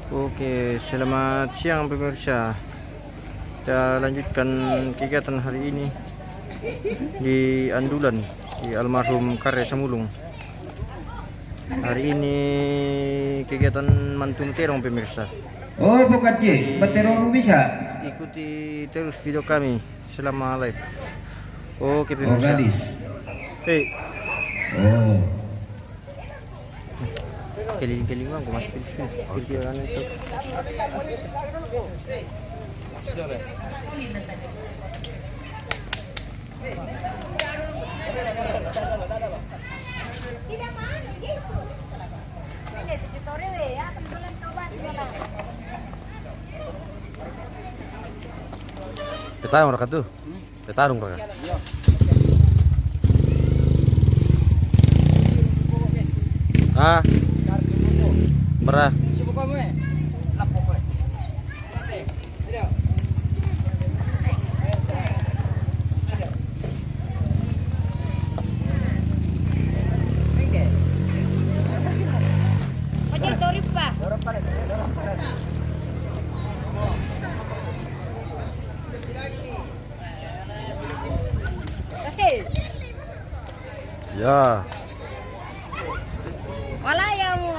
Oke, selamat siang pemirsa. Kita lanjutkan kegiatan hari ini di Andulan, di almarhum Karya Samulung. Hari ini kegiatan mantung terong pemirsa. Oh, bukan Ci, berterong bisa. Ikuti terus video kami selama live. Oke Oh, pemirsa. gadis. Hei, Oh. keliling-keliling bang, aku masuk di sini. Videoan itu. Tetarung raka tuh. Tetarung raka. Ah, merah. Ya. Wala ya mo.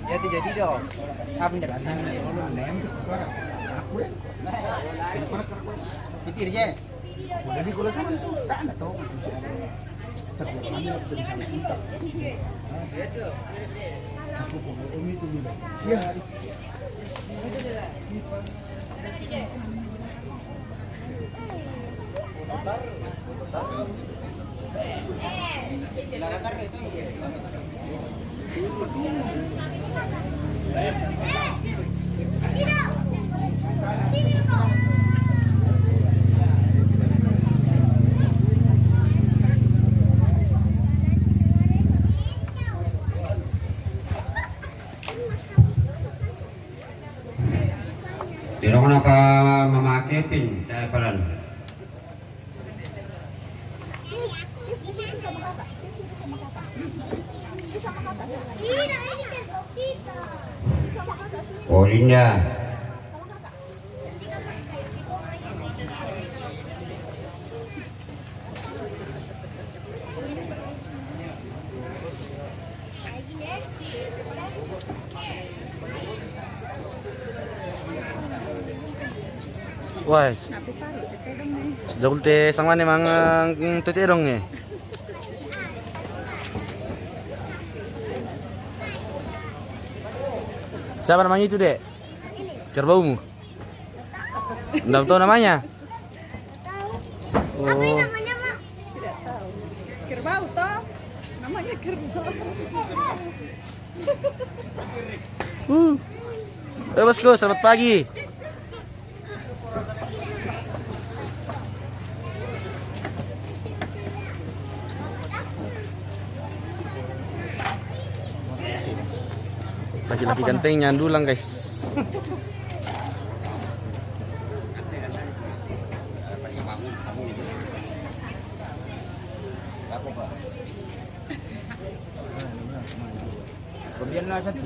Jadi dong. Kami dari sana. Pitir je. Jadi kalau sama tak ada tahu. Ya. Tidak kenapa memakai pin saya peran. Oh, Linda. Wah, jauh teh sang mana mang tete dong nih. Siapa namanya itu, Dek? Kerbaumu? Enggak tahu namanya? Oh. Namanya Mak? Tidak tahu. Kerbau toh? Namanya kerbau. Bosku, selamat pagi. Laki-laki ganteng nyandulang guys. Kemudian lah satu.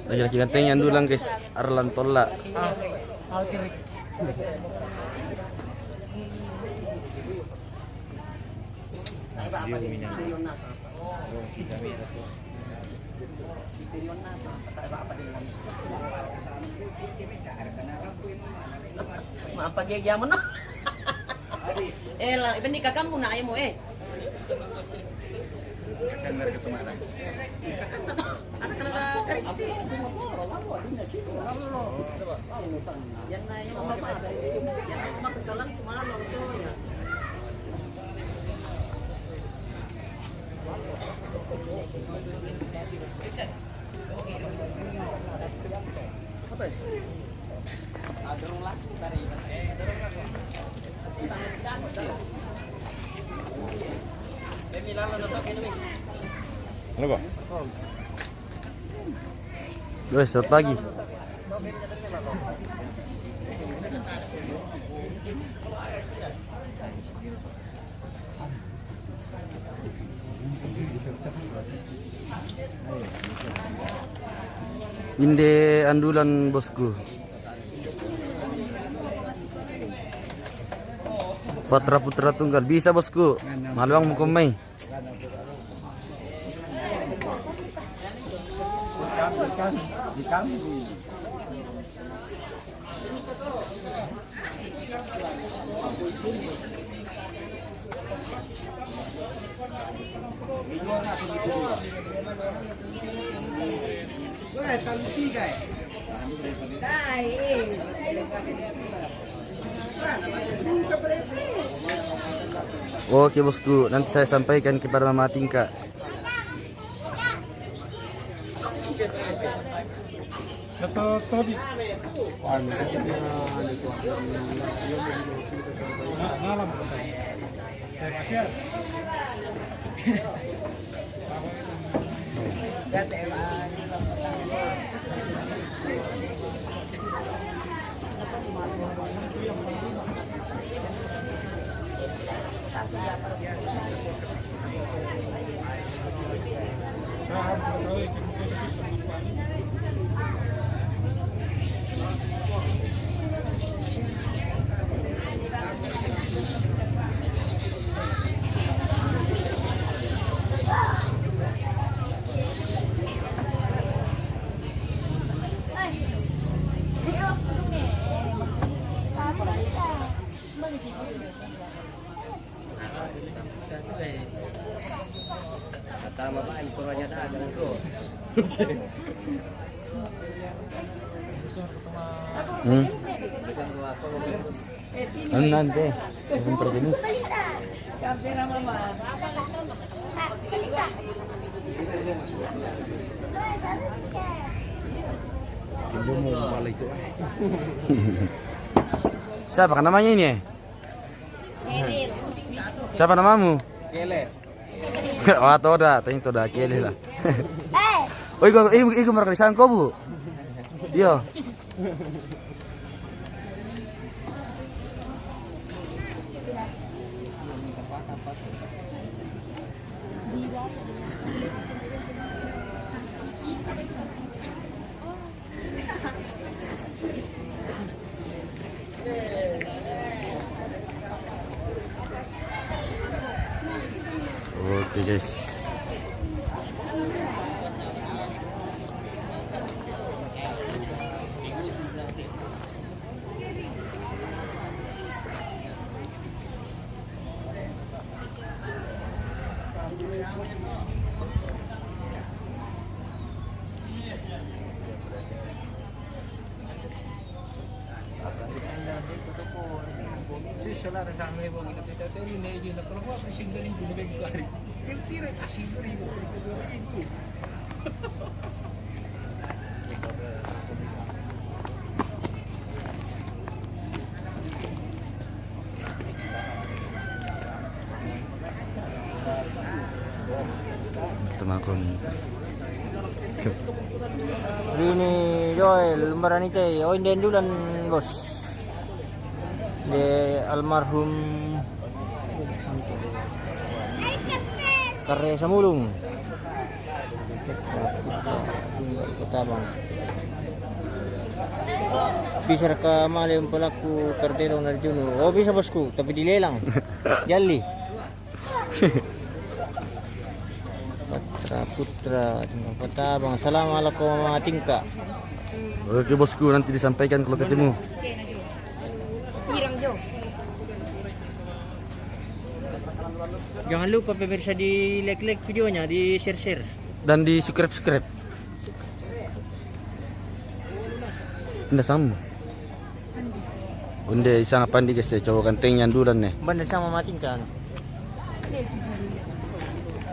Laki-laki ganteng nyandulang guys. Arlan Tolla. Apa dia jaman? Iban ni kakam muna ayaw mo Akan berketumatan. Anak ka Kristi. Yan na yung mga yan ang mga kasalang sumalo ito. Ano ba? Guys, selamat pagi. Inde andulan bosku. Patra putra tunggal bisa bosku. Maluang mukumai. Di kami. Oke bosku, nanti saya sampaikan kepada Mama Tingka. Tama ba ang turanya dagan ko? Ano nanti? Yung perjenis. Siapa kan namanya ini? Siapa namamu? Kele. Oh, Toda, tanya Toda Kele lah. Oh, iku merekalisan kau bu? Iya. Oke guys. Temakun. Ini Joel lembaran itu oh inden duluan bos. De almarhum Karya Samulung. Bang. Bisa ka mali yung palaku Cardero Narjuno. Oh bisa bosku, tapi dilelang. Jali. Putra Patabang. Assalamualaikum Mama Tingka. Oke bosku, nanti disampaikan kalau ketemu. Jangan lupa pemirsa di like videonya, di share. Dan di subscribe. Hindi sama. Hindi isang pandi guys, cowok ganteng yan dulan nih. Banda sama mamating ka. Ano?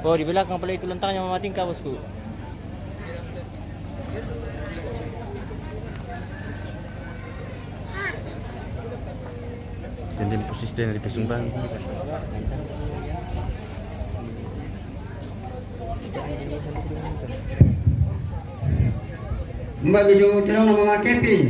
Oh, di belakang pala itu lantangnya mamating ka, bosku. Jadi posisi dari Pesumbang. Menuju celana mga keping.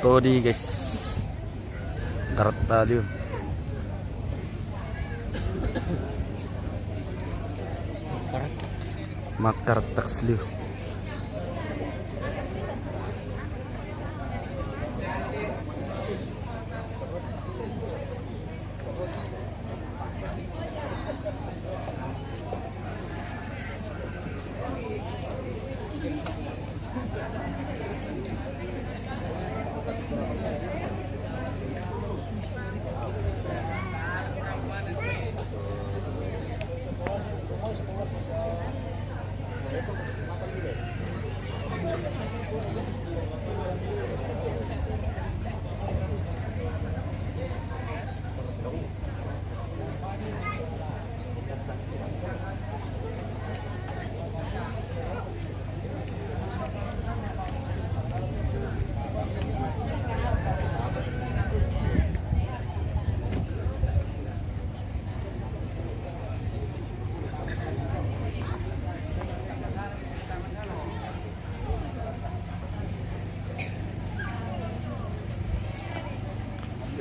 Todi guys. Karat tadi. Makar taksliu.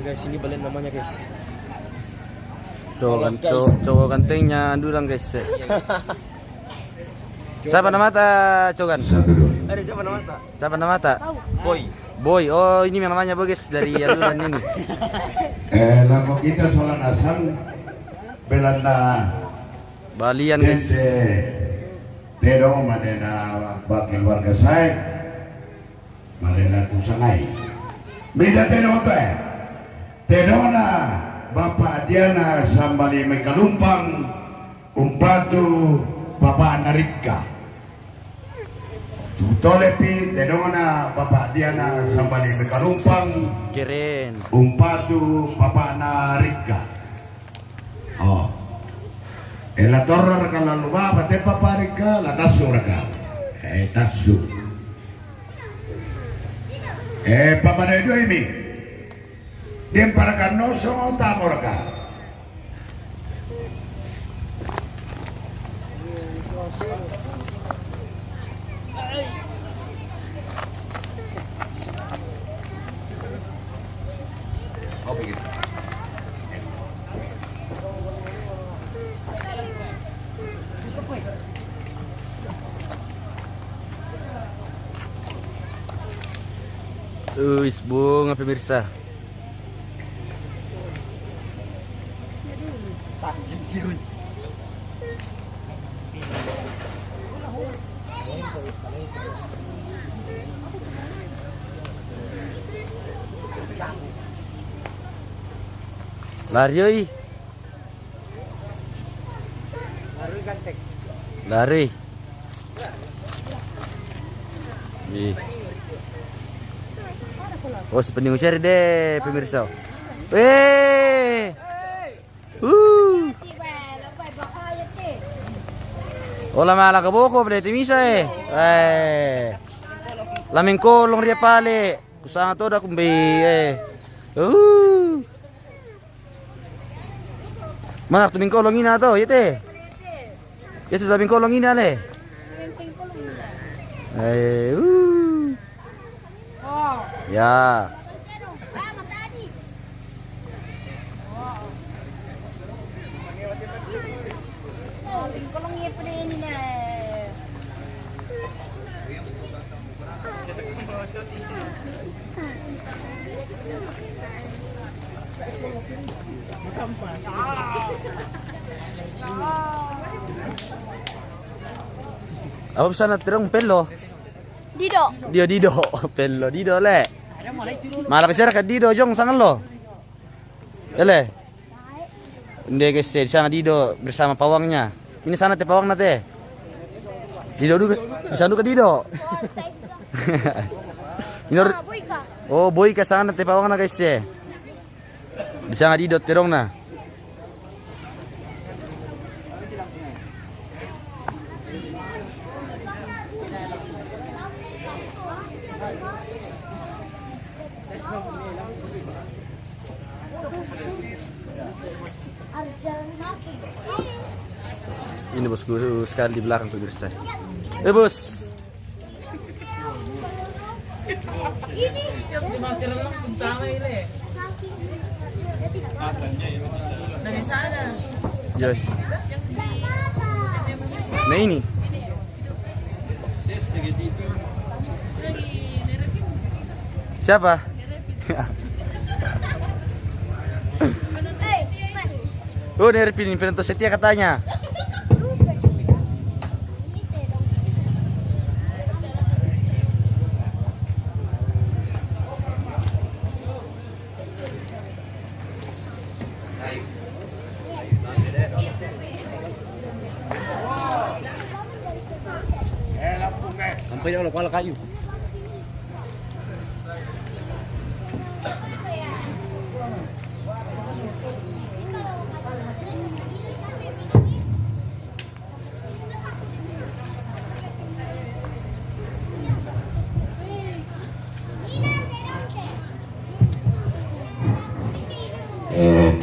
Guys, ini balen namanya guys. Cowok gantengnya andulan guys. Siapa nama cogan? Ada siapa nama tak? Siapa nama tak? Boy. Oh, ini namanya Boy guys dari andulan ini. Lagu kita sholat asar belanda Balian guys. Tedong madena bakil warga saya madena kusangai. Beda tedong tu Tedona Bapak Diana sambali mekalumpang umpatu Bapak Narika. Tutolepi Tedona Bapak Diana sambali mekalumpang Keren. umpatu Bapak Narika. Oh. La torre ka la luba pate paparika la tasu raka. Tasu. Papa na dua ini. Dia para kanoso tamo raka. Bunga pemirsa. Lari oi. Lari. Oh, sepening share deh pemirsa. Hola mala kaboko berarti bisa Laming kolong ria pale. Kusanga to da kumbi Mana tuming kolong ina to, yete. Yete tuming kolong ina le. Ya. Apa bisa na terong pelo? Dido. Dido. Pelo dido le. Malah kesera ka dido jong sangan lo. Ele. Hindi guys, sana dido bersama pawangnya. Ini sana teh pawang nate. Dido dulu, bisa dulu ke dido. Minor. Oh, boy ka sana teh pawang na guys eh. Bisa nggak dido terong na. Ini bosku sekali di belakang tuh guys. Bos. Dari sana. Yes. Nah ini. Siapa? Oh, nerpin Invento Setia katanya. Sampai dia kepala kayu.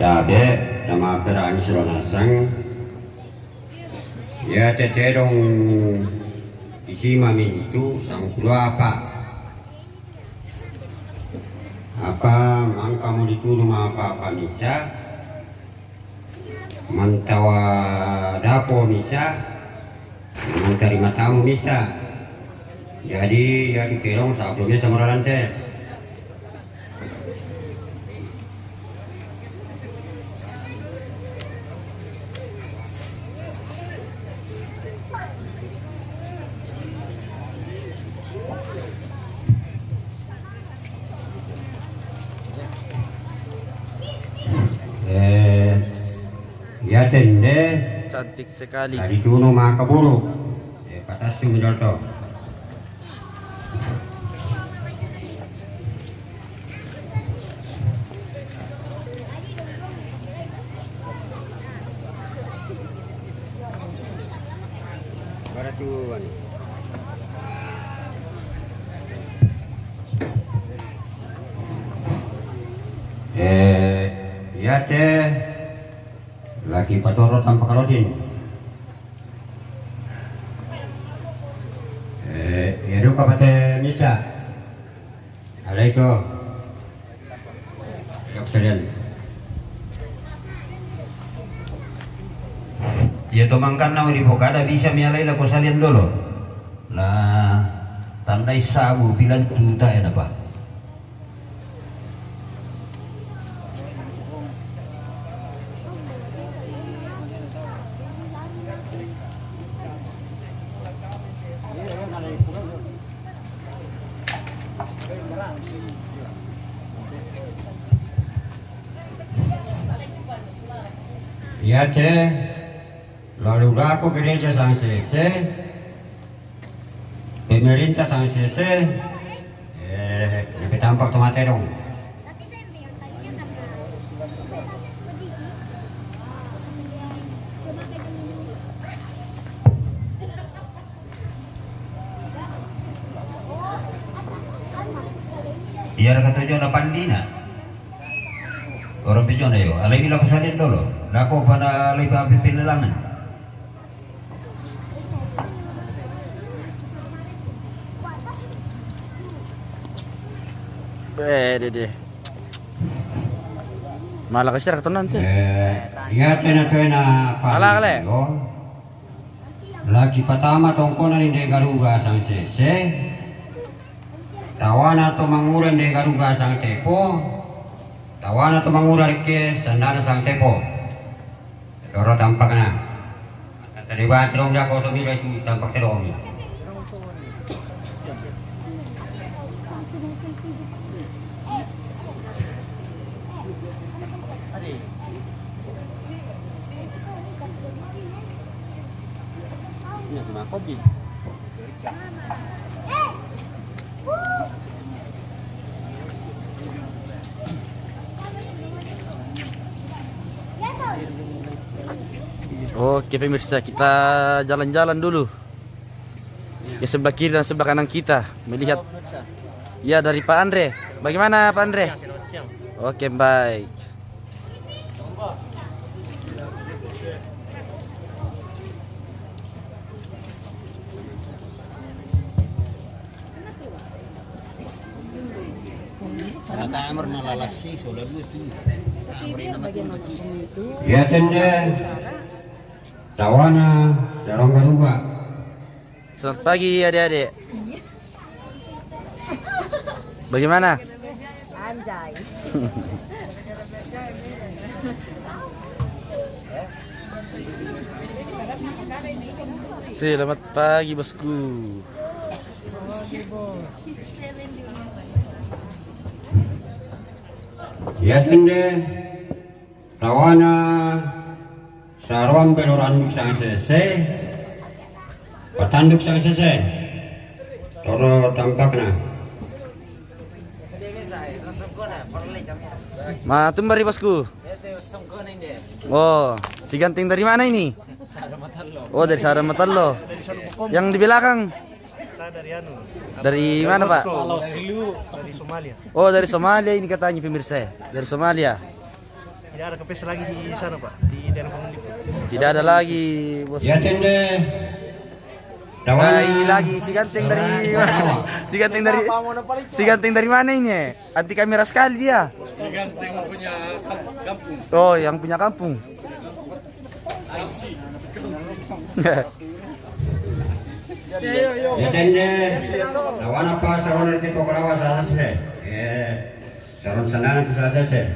Tabe nama perani Suranasang ya teterong isi mami itu sang pula apa mang kamu dituduh apa bisa mantawa dapo bisa mantarima tamu bisa jadi ya dikerong sebelumnya sama lantai. Ya tende Cantik sekali. dari dulu mah keburu patas tu menjodoh. Baratuan. Ya teh lagi patoro tanpa kalodin. Ya duka pate misa. Alaikum. Ya kesedihan. Ya tomangkan na di bokada bisa mialai la kosalian dulu. Lah tandai sabu bilang tuta ya apa? Ya teh, lalu aku gereja sang selesai, pemerintah sang selesai, lebih tampak tomate dong. Biar ketujuh ada pandina. Orang pijon ayo, alai bila kesalian dulu. Nako pada alai api pelelangan. Dede. Malah kasih rakyat nanti. Ya tena Malah kale. Lagi pertama tongkona ni garuga sang sese. Tawana to manguran de garuga sang tepo. Tawana to manguran ke sandana sang tepo. Doro tampak na. Tadi ba terong dia ko to mi itu tampak terong. Cuma kopi. Oke pemirsa, kita jalan-jalan dulu ke sebelah kiri dan sebelah kanan kita melihat ya dari Pak Andre. Bagaimana Pak Andre? Oke baik. Kamar nalalas sih sudah itu. Ya tende tawana sarong garuba. Selamat pagi adik-adik. Bagaimana? Anjay. Selamat pagi bosku. Ya tende tawana sarong beloranduk sang sese. Patanduk sang sese. Toro tampakna. Matumbari bosku. Oh, si Ganting dari mana ini? Oh, dari Saramatalo. Yang di belakang? Dari mana Pak? Dari Somalia. Oh, dari Somalia ini katanya pemirsa. Dari Somalia. Tidak ada kepes lagi di sana Pak, di daerah Pangulip. Tidak ada lagi bos. Ya tende Nah, ini lagi si Ganting dari si Ganting dari si Ganting dari mana ini? Anti kamera sekali dia. Si Ganting punya kampung. Oh, yang punya kampung. Ya tende tawana pa sarong dito kalawa sa sese. Sarong sanana sa sese.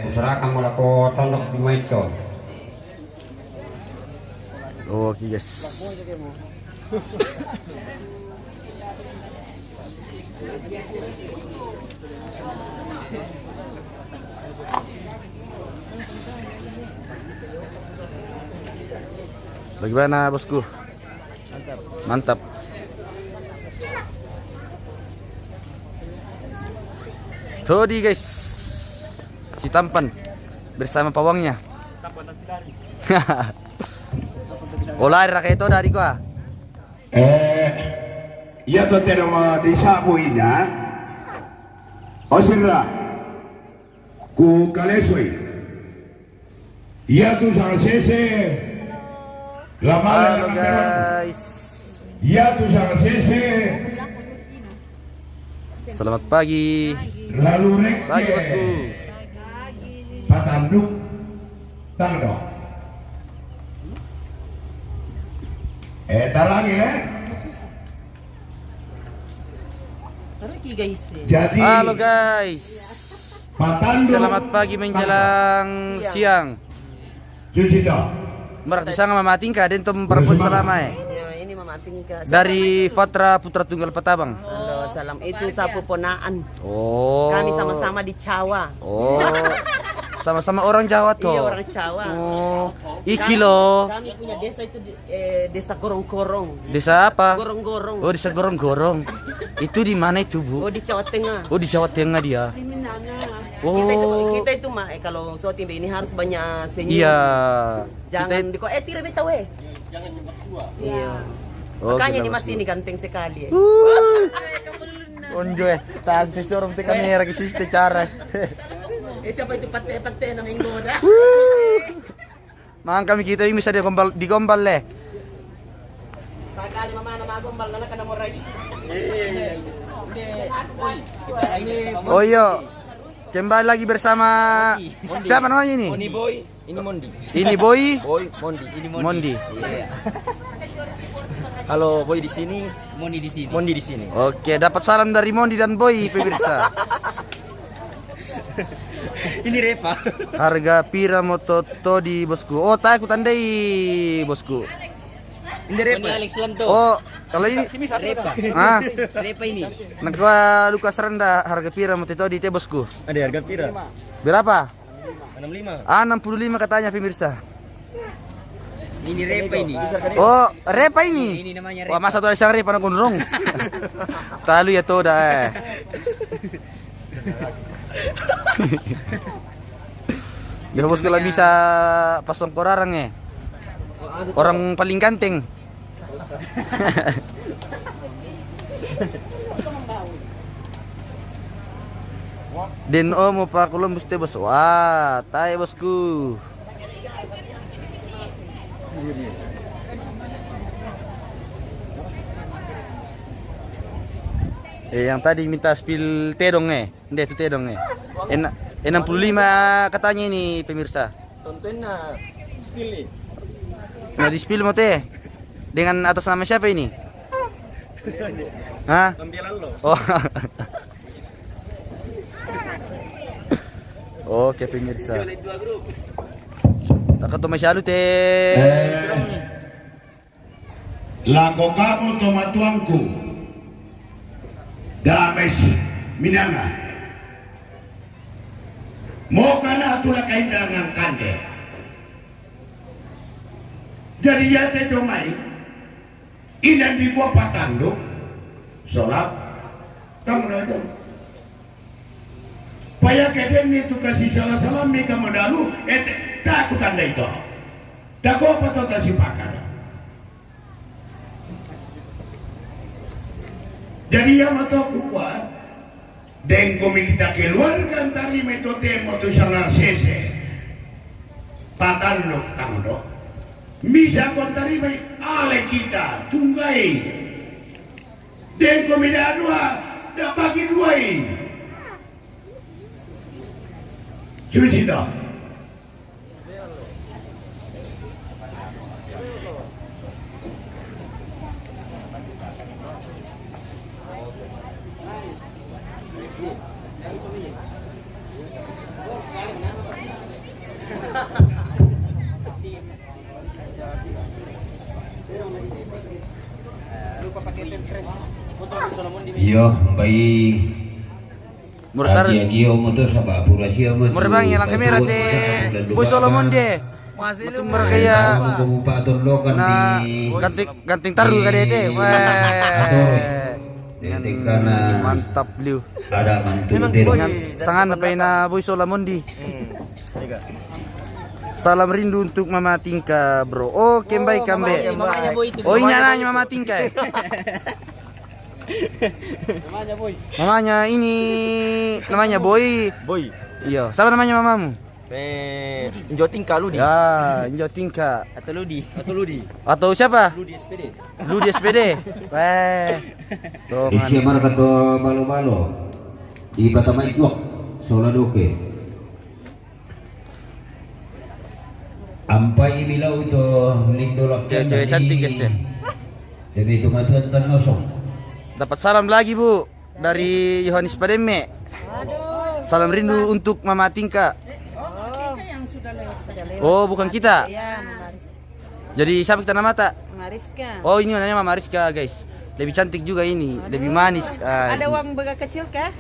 Kusarakan mo ko tondok di maito. Oke guys. Bagaimana bosku? Mantap. Tuh di guys, si tampan bersama pawangnya. Olay ra kayo dari ko ah. Ya to tero mo di sabu ina. Osirra. Ku kalesoy. Ya tu sa sese. Halo guys. Ya tu sa sese. Selamat pagi. Lalu rek. Pagi bosku. Patanduk. Tangdo. Talangi Jadi Halo guys. patanduk. Selamat pagi menjelang siang. Cuci to. Merak bisa ngamating ka din tum perpun selama eh. Ini mamating ka. Dari Fatra Putra Tunggal Patabang. Halo, salam. Itu sa pupunaan. Oh. Kami sama-sama di Cawa. Oh. Sama-sama orang Jawa tuh. Iya, orang Cawa. Oh. Iki loh. Kami punya desa itu desa Gorong-Gorong. Desa apa? Gorong-Gorong. Oh, desa Gorong-Gorong. Itu di mana itu, Bu? Oh, di Jawa Tengah. Oh, di Jawa Tengah dia. Oh. Kita itu mah kalau shooting ini harus banyak senyum. Iya. Jangan di tira beta we. Jangan nyebut tua. Iya. Oh, Makanya kita ini mas masuk. ini ganteng sekali. Onjo tag si sorong te kamera ki siste cara. Siapa itu pate-pate na minggu dah. Mang kami kita yung bisa di gombal le. Pakali mama na magombal na kana mo ragi. Oh iya. Kembali lagi bersama siapa namanya ini? Ini boy, ini Mondi. Ini Boy. Boy, Mondi, ini Mondi. Halo, Boy di sini, Mondi di sini. Mondi di sini. Oke, dapat salam dari Mondi dan Boy pemirsa. Ini Repa. Harga pira mototo di bosku. Oh, tak aku tandai bosku. Ini Repa. Ini Alex Lanto. Oh, kalau ini Repa. ah, Repa ini. nakwa Lukas rendah harga pira mototo di te bosku. Ada harga pira? Berapa? 65. 65 katanya pemirsa. Ini repa ini. Oh, repa ini. Ini namanya Wah, masa tuh ada repa na gunung. Talu ya tuh dah. Ya bos kalau bisa pasang korarang ya. Orang paling ganteng. Den mau Pak Columbus teh bos. Wah, tai bosku. Yang tadi minta spill tedong itu tedong Enak 65 katanya ini pemirsa. Tonton na spill nih. Nah di spill mo teh. Dengan atas nama siapa ini? Hah? Pembelan lo. Oh. Oke pemirsa. Tak ketemu masyado teh. Lago kamu tomatuangku. Dames minanga. Mo kana tula kaidangan kande. Jadi ya te jomai. Inan di gua patando. Sholat. Kamu aja. Paya kedem itu kasih salah-salah mereka modalu. Tak tanda itu. Tak gua patut kasih pakar. Jadi yang mata kuat dan kami kita keluarga tadi metode motu sangat sese patan lo tangdo bisa kontari mai ale kita tunggai dan kami dah bagi dua susita. Iyo, bayi. Murtar. Dia motor sama apurasi amat. Murbang yang kamera teh. Boy Solomon deh. Masih merkaya. Kabupaten Logan Nah, di ganting taruh ka dede. karena Mantap liu. ada mantu dia. Sangat apa na Boy Solomon di. Salam rindu untuk Mama Tingka, bro. Oh, kembali kambe. Mamanya Boy itu. Oh, ini anaknya Mama Tingka. Namanya boy. Mamanya ini namanya Boy. Boy. Iya, siapa namanya mamamu? Injoting kalu di. Ya, Injo Tingka. Atau Ludi. Atau Ludi. Atau siapa? Ludi SPD. Lu di SPD. Weh. Tuh, Isi marka to balo-balo. Di Batamay Tuak, Soladoke. Ampai bilau itu lindolak Cewek-cewek cantik guys ya. Demi kematuan Tanosong. Dapat salam lagi Bu dari Yohanes Pademme. Salam rindu untuk Mama Tingka. Kita yang sudah lewat. Oh, bukan kita. Ya, Mama Rizka. Jadi siapa kita nama tak? Mama Rizka. Oh, ini namanya Mama Rizka, guys. Lebih cantik juga ini, lebih manis. Ada uang baga kecil kah?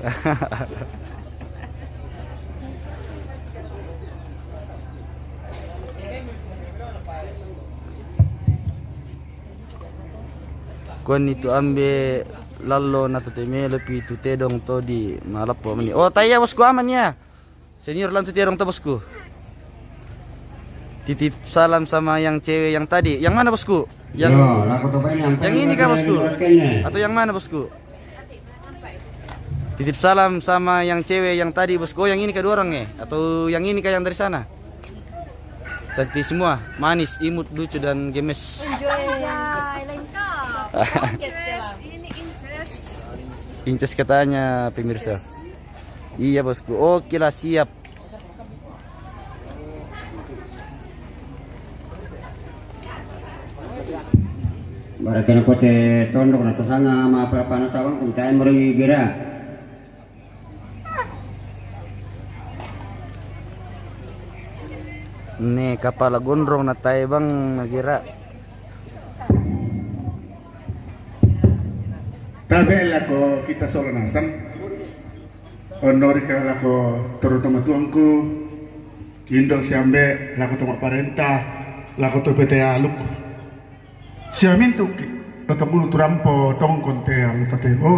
Kon itu ambil lalo na tuteme lepi tu tedong to di malapo mani. Oh, taya bosku aman ya. Senior lan tutirong to bosku. Titip salam sama yang cewek yang tadi. Yang mana bosku? Yang yang ini kah bosku? Atau yang mana bosku? Titip salam sama yang cewek yang tadi bosku. Oh, yang ini kah dua orang ya? Atau yang ini kah yang dari sana? Cantik semua, manis, imut, lucu dan gemes. Inces katanya pemirsa. Iya bosku. Oke lah, siap. Mereka nak kote tondok nak sanga ma perpana sawang kumtain meri gira. Nih kapal gondrong na tayo bang nagira. Tabe lako kita solo nasang. Honor ka lako terutama tuangku. Indok siambe laku tong parenta, laku to PT aluk. Siamin tu ketemu turampo tong konte alu tatebo.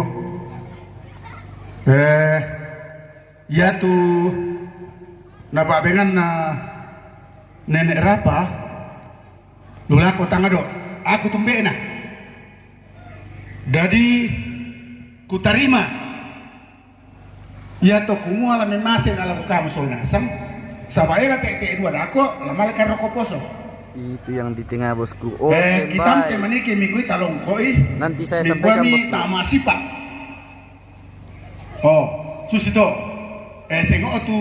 Ya tu napa bengan na nenek rapa lula ko tangado aku tumbe na. Jadi kutarima ya to kumua la memasen ala ko kamu solna sam sabaira te dua dako la malaka rokoposo. Itu yang di tengah bosku. Kita meniki minggu talong koi. Nanti saya sampaikan bosku. Tak masih pak. Oh, susito. Sengo tu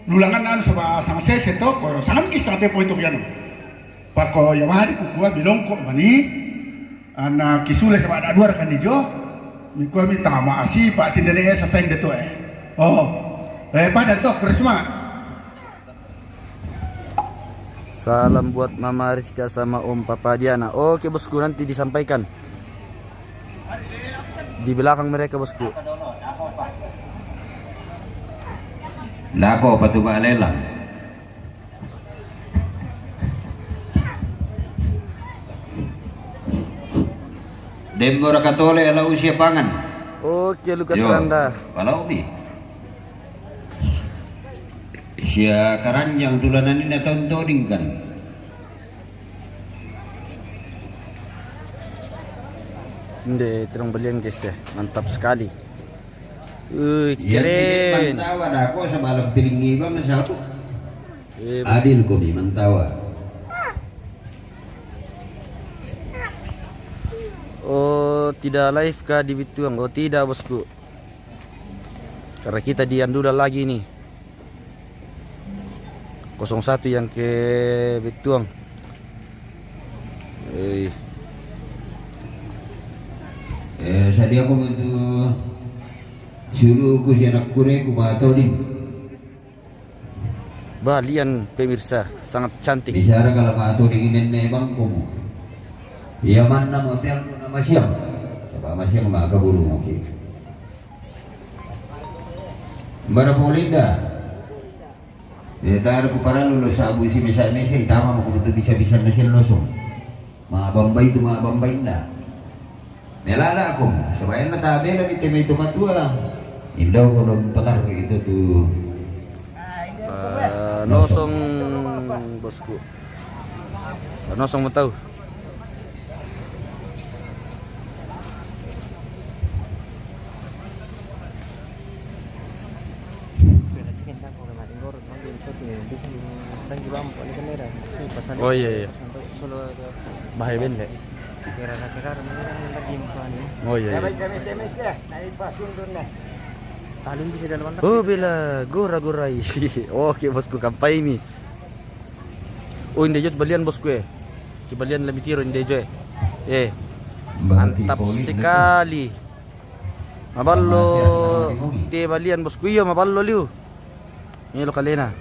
lulangan sama saya seto. Kalau sangat kisah te poin tu piano. Pako ya mahari kukua bilong kok mani. Anak kisule sama ada dua rekan dijo. Minggu minta masih pak tidak ada selesai detu Oh, pada toh keresma. Salam buat Mama Rizka sama Om Papa Diana. Oke bosku, nanti disampaikan di belakang mereka bosku. Lako patu balela. Dembora katole ala usia pangan. Oke Lukas Randa. Kalau bi. Sia karanjang tulanan ini tontoning kan. Ini terang belian guys ya, mantap sekali. Yang ini Keren. mantawa dako sa balang piringi ba masako. Adil ko bi mantawa. Oh tidak live kah di Bituang? Oh tidak bosku, karena kita di Andula lagi nih. 01 yang ke Bituang. Sadia ko itu suruh ku si anak kure ku matodin. Balian pemirsa sangat cantik. Bicara kalau matodin ini bangko mo. Iya mana hotel mo nama siang. Siapa siang mak kaburu mo ki. Mbara Polinda. Tar ko para lulus sa abu si mesa itama mo kung bisa-bisa na siya losong. Mga bambay na. Nelala ako, sabayan na tabi na dito may tumatua. Indaw ko nung patar itu tuh. Nosong bosku. Nosong mo tahu. Oh iya. Bahaya bener. Oh iya. Oh bela gora-gorai. Oke bosku kampai ini. Oh inde jod balian bosku Balian lebih tiro inde jo mantap sekali. Maballo te balian bosku iyo maballo liu. Ini lo kalena.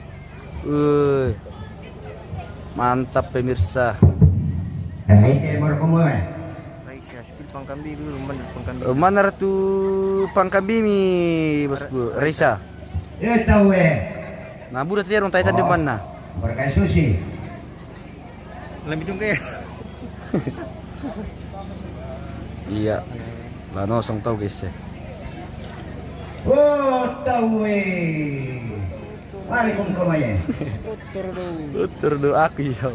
Mantap pemirsa. Mana ratu pangkambimi bosku Raisa. Ya tahu Nah budak dia orang Taitan di mana? Berkai susi. Lebih dong kayak. Iya. Lah nosong tahu guys ya. Oh tahu Waalaikum kamaya. Utur do aku yo.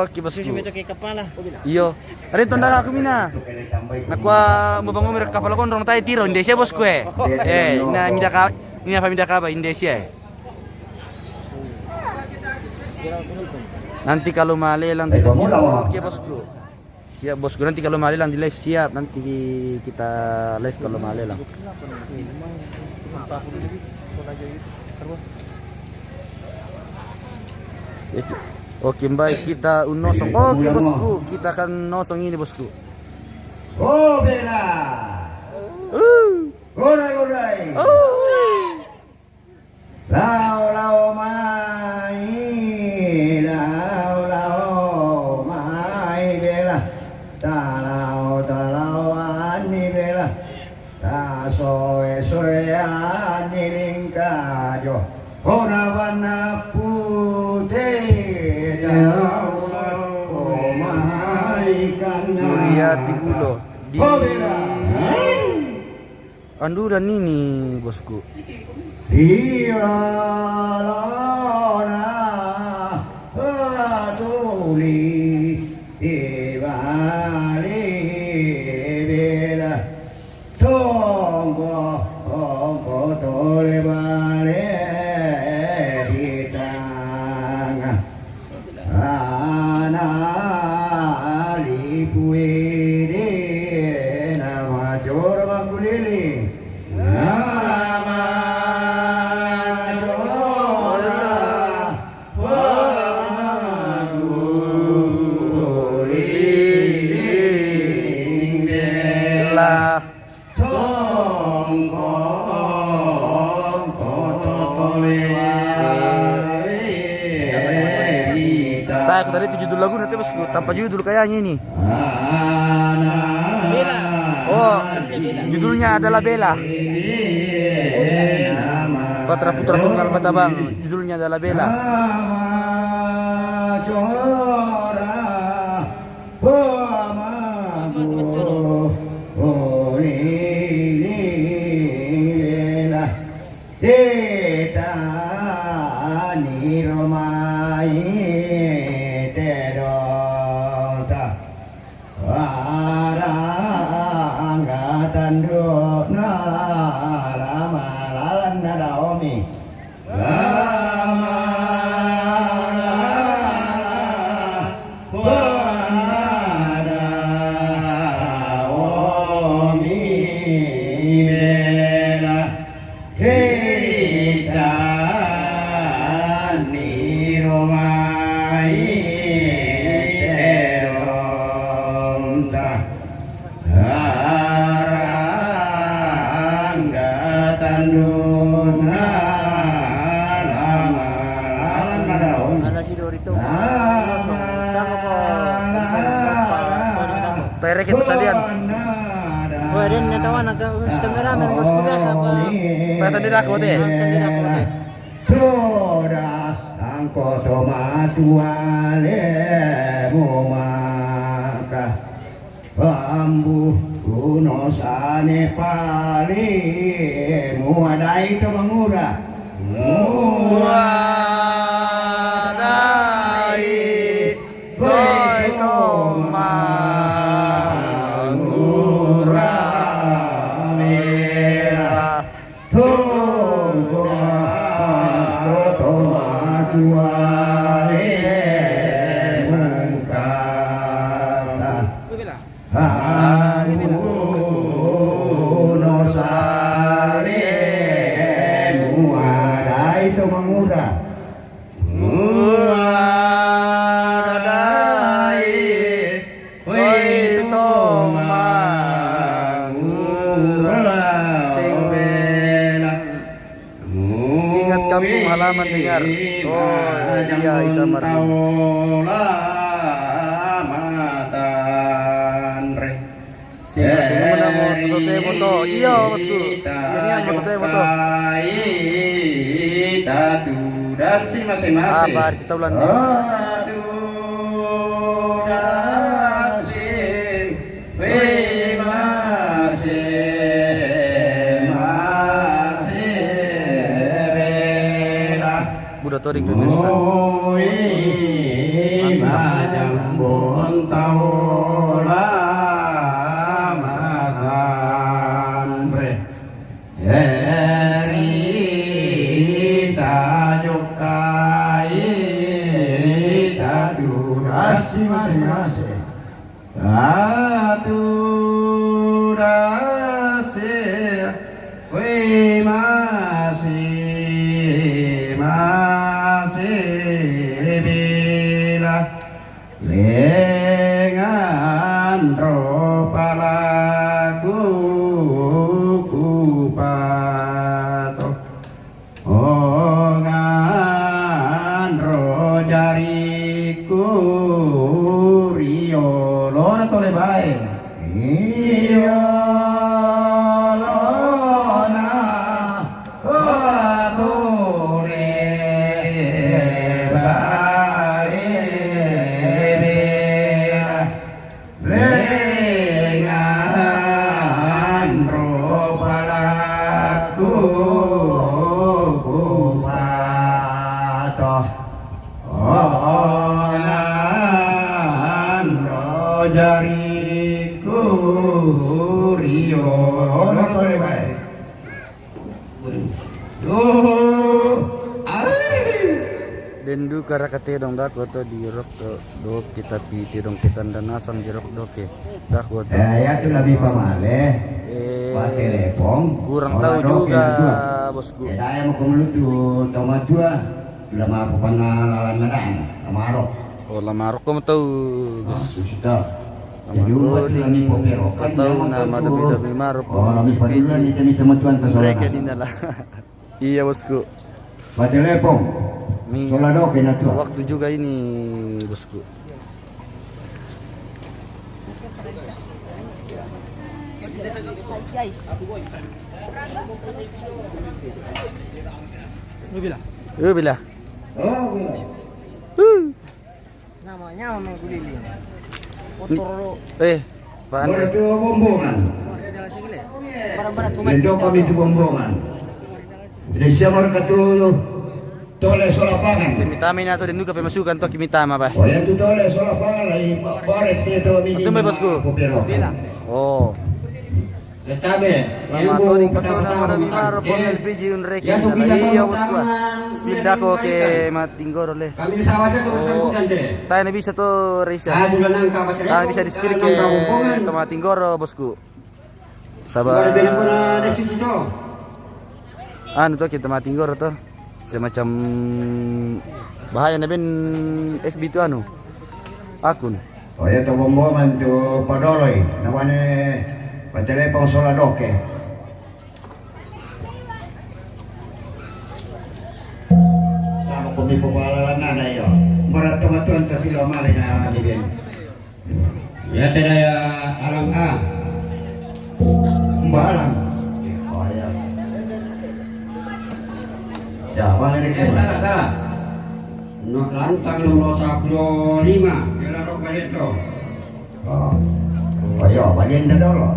Oke bosku. Iyo. Ari tonda aku mina. Nakwa mabang umir kapal ko rong tayo tiro Indonesia bosku na midaka ba Indonesia. Nanti kalau malelang di live. Oke bosku. Siap bosku, nanti kalau malelang di live siap. Nanti kita live kalau malelang. Oke baik kita unosong. Oke bosku, kita akan nosong ini bosku. Oh bela. Gorai. Lau mai bela. Talau ani bela. soe soean niring kajo Honawana putih Surya Tigulo di Andu dan ini bosku. Dialona atuli ibali bela tonggo tole bale ditang anali puede nama jor bangkulili nama lah tak tadi itu judul lagu nanti bosku tanpa judul kayaknya ini. Oh, judulnya adalah Bella. Patra Putra Tunggal Batabang, judulnya adalah Bella. Perek itu tadian. Wah, din natawan ang cameraman bosku biasa apa? Perek tadi aku deh. Tadi aku deh. Tora angko soma tuale mumaka bambu kuno sane pali muadai to mangura Muadai toy koma kampung halaman dengar. Oh iya Isa Martin. Sino mana mo tutote mo to? Iya bosku. Ini kan motote mo to. Apa kita ulan nih? Budak tori Indonesia. Iya, Ono tole bae. Oh, Dendu kara katedong dako to di rok to do kita piti dong kita danasang di rok do ke dako to. ya tu lebih pamale. Pak telepon. Kurang tahu juga bosku. Ya daya mau kemelutu tomat jua. Bila mampu panalan nadang amaro. Oh lamarok ko mo tahu. Susita. Jadi buat lagi popero. tahu nama dami maro po. Oh, lami padulan ni teman-teman ta sola. Mereka dinala. Iya bosku. Pak telepon. Mi Sola do kena tu. waktu juga ini bosku. Bila. Oh, Namanya memang kuliling. Pak boleh Andre. tu bombongan. Barang-barang Lendo kami tu bombongan. Bila siapa katu tole sola pangan. Kimitami na to din duka pemasukan to kimitama ba. Oh, yang tu tole sola pangan lai baret dia tu mini. Betul, bosku? Popero. Oh. Letabe. Lama to ning pato na marami maro po LPG un reke Ya tu na kita iya tahu bosku. Speed ako ke matinggoro le. Kami di sawah tu bersangkutan je. Tayo na bisa to race. Sudah nangka baca. Tayo bisa di spirit ke Tomatinggoro bosku. Baru Sabar. telepon ada situ tu. Ano to kita Tomatinggoro to. Semacam bahaya na ben FB tu anu. Akun. Oh ya tu bombongan tu padoloi. Namanya telepon sola doke. Sama kami pepalalan na yo. Berat teman-teman tapi lo malai na ni ben. Ya tidak ya alam A. Balang. Oh ya. Ya, mana ni? Salah. Nak lantang nomor 15 kira rok balik tu. Oh. Oh ya, balik dah dulu. Oh.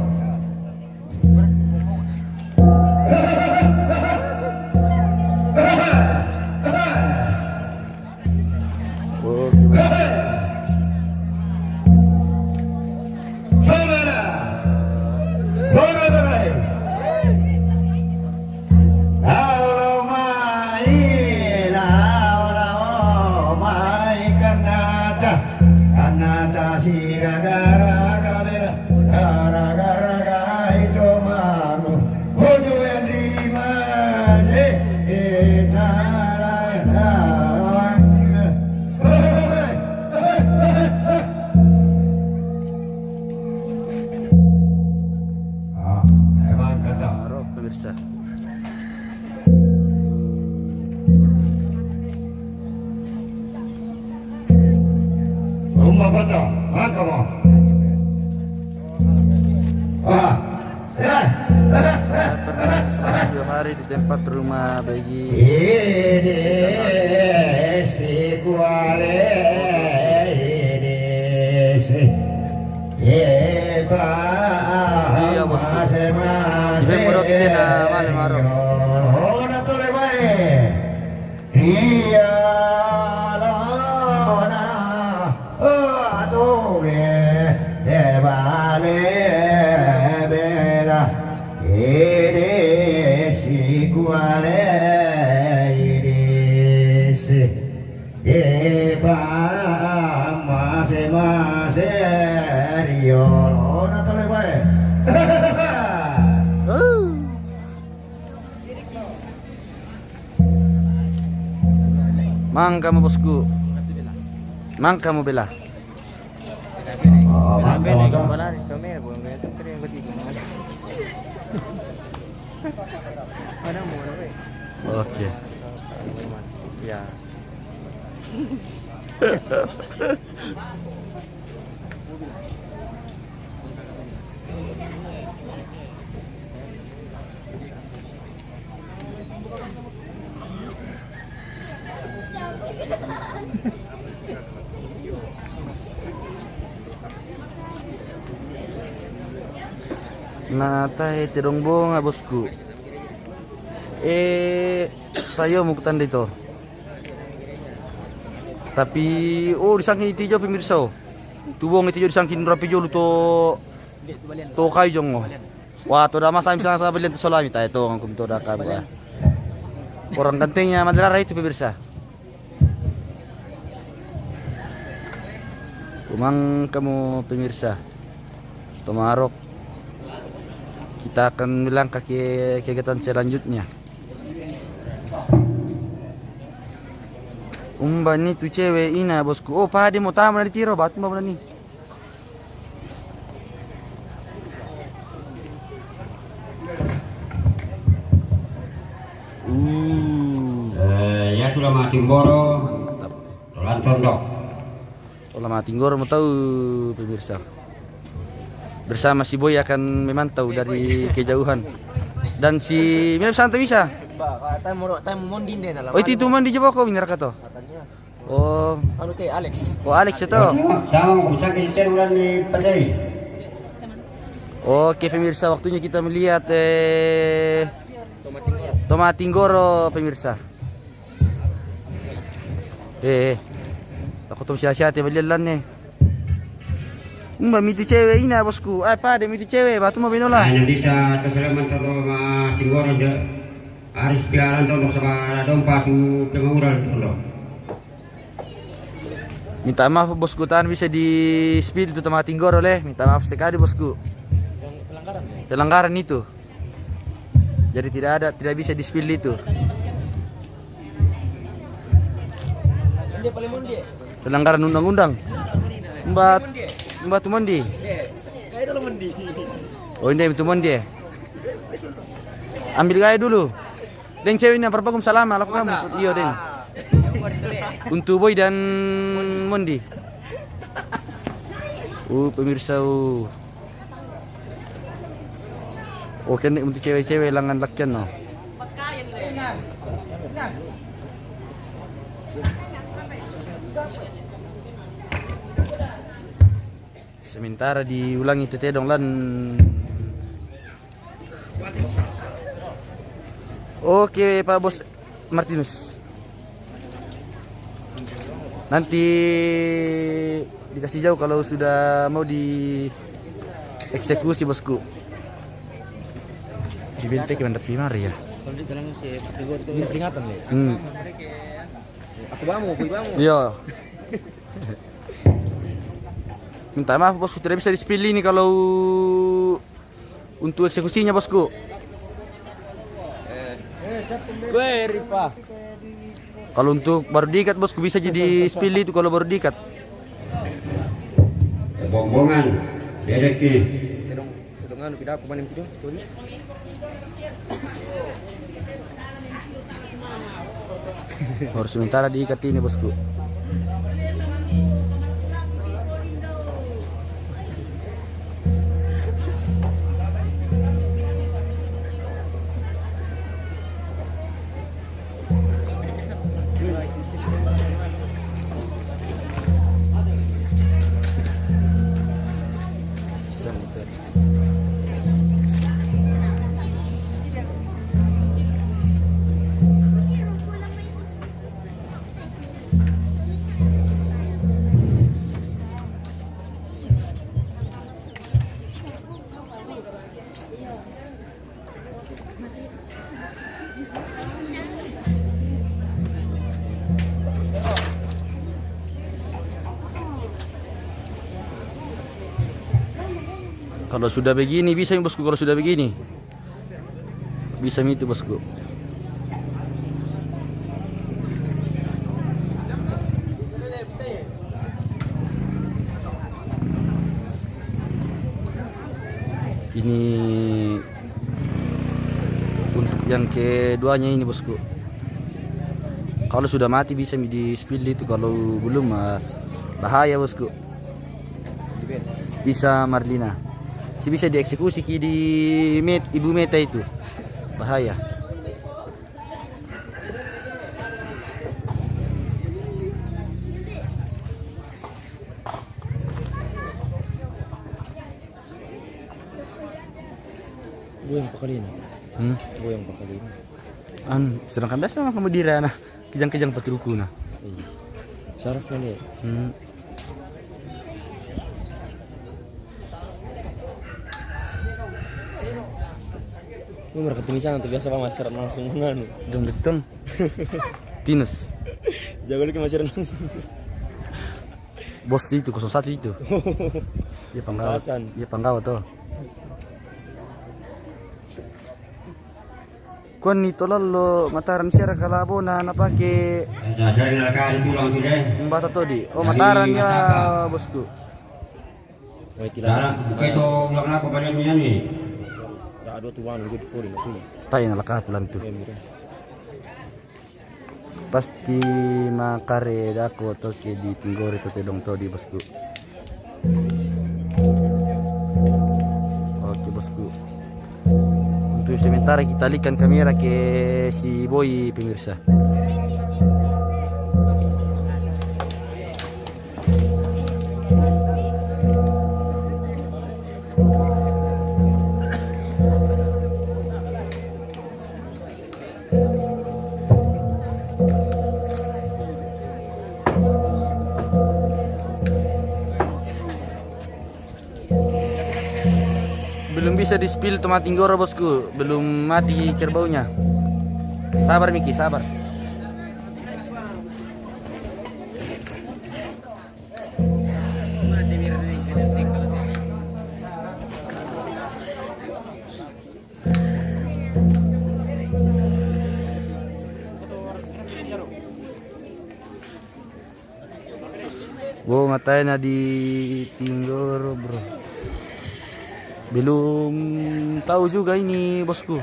Taruh pemirsa. Rumah apa tu? Kamu? Saya pernah selama 2 hari di tempat rumah bagi Si kuale si Iya, bosku. Saya mau roti na malam maro. Ona tole bae. Iya lona. Adoge de vale bela. Si kuale si mase riolo na tole bae. Mangka mo bosku. Mangka mo bela. Oh, Kami mantap. kami na po. Kami yung katigo. Ano mo na ba? Oke. Ya. Natay tirong bunga bosku. Sayo mukutan dito. Tapi disangkin itijo pemirsa. Tubong itijo disangkin rapi jolo to kayo jong mo. Wah, toda mas kami sangat belian tu solami tayo to ang kumtoda ka ba. Orang gantengnya Madelara itu pemirsa. Kumang kamu pemirsa. Tomarok. Kita akan melangkah ke kegiatan selanjutnya. Umban nih tuh cewek ina bosku. Oh, Pak dia mau tamu dari tiro, batu mau nih. Ya sudah mati Boro. Tolan Condok. Tolan Matinggor mau tahu pemirsa. Bersama si Boy akan memantau dari kejauhan. Dan si Mep Santa bisa. Tayo mondi din alam. Oh, itu man di Jawa ko minara ka to. Oh, Ano kay Alex? oh Alex ito. Tahu bisa kita ulang di Padai. Oke pemirsa, waktunya kita melihat Tomatinggoro pemirsa. Takut tuh siya-siya balilan nih. Mbak miti cewek ina bosku. Apa ada miti cewek, batu mau binola. Nanti sa terselaman to Tinggoro de harus piaran to sa dompa tu penguran to. Minta maaf bosku, tahan bisa di speed itu Tomatinggoro leh. Minta maaf sekali bosku. Pelanggaran itu. Jadi tidak bisa di spill itu. Pelanggaran undang-undang. Mbak Tumondi. Oh ini Tumondi. Ambil gaya dulu. Deng ceweknya berpagum salama lakukan iyo deng. Untuk Boy dan Mondi. Pemirsa. Oke nih untuk cewek-cewek langan lakian no. Sementara diulangi tete dong lan. Oke Pak Bos Martinus. Nanti dikasih jauh kalau sudah mau dieksekusi bosku. Di bintik yang tepi mari ya. Ini peringatan nih. Aku bangun. Iya. Minta maaf bosku, tidak bisa di-spill ini kalau untuk eksekusinya bosku. Kalau untuk baru diikat bosku bisa jadi spill itu kalau baru diikat. Bombongan, dedeki. Kedongan pindah aku manin itu. Harus sementara diikat ini bosku. Kalau sudah begini bisa bosku, kalau sudah begini bisa itu bosku. Ini untuk yang keduanya ini bosku. Kalau sudah mati bisa di spill itu, kalau belum bahaya bosku. Bisa Marlina. Si bisa dieksekusi di Ibu Meta itu. Bahaya. Gue yang pakalin. Gue yang pakalin. Sedangkan biasa mah kamu dira nah, kejang-kejang patruku nah. Iya. Sarafnya deh. Mereka tuh misalnya tuh biasa pak masyarakat langsung menganu. Dong betul. Tinus. Jago lagi masyarakat langsung. Bos itu 01 itu. Dia penggawa. Pasan. Dia penggawa tuh. Kuan itu lalu mataran sira kalabo na napake Saya nakal pulang tu deh. bata to di. Oh mataran ya bosku. Sekarang begitu ulang aku pada punya ni. Ada tuh wan gitu puri nak punya. Tayo na lakat lang tu. Pasti makare dako to ke di tinggori to tedong to di bosku. Oke bosku. Untuk sementara kita alihkan kamera ke si Boy pemirsa. Belum bisa di-spill tomat tinggoro bosku, belum mati kerbaunya. Sabar Miki, sabar. Wow, matanya di tinggoro bro. Belum tahu juga ini bosku.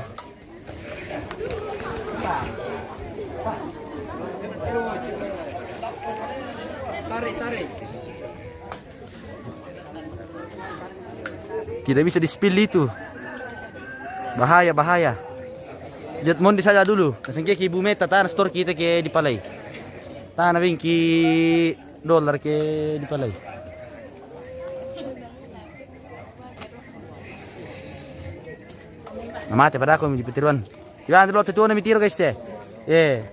Tarik. Tidak bisa di-spill itu. Bahaya. Lihat mondi saja dulu. Kasangke ki ibu meta tanah store kita ke di palai. Tanah bingki dolar ke di palai. Namate pada aku di petiruan. Iwan dulu tutuan mi tiro guys.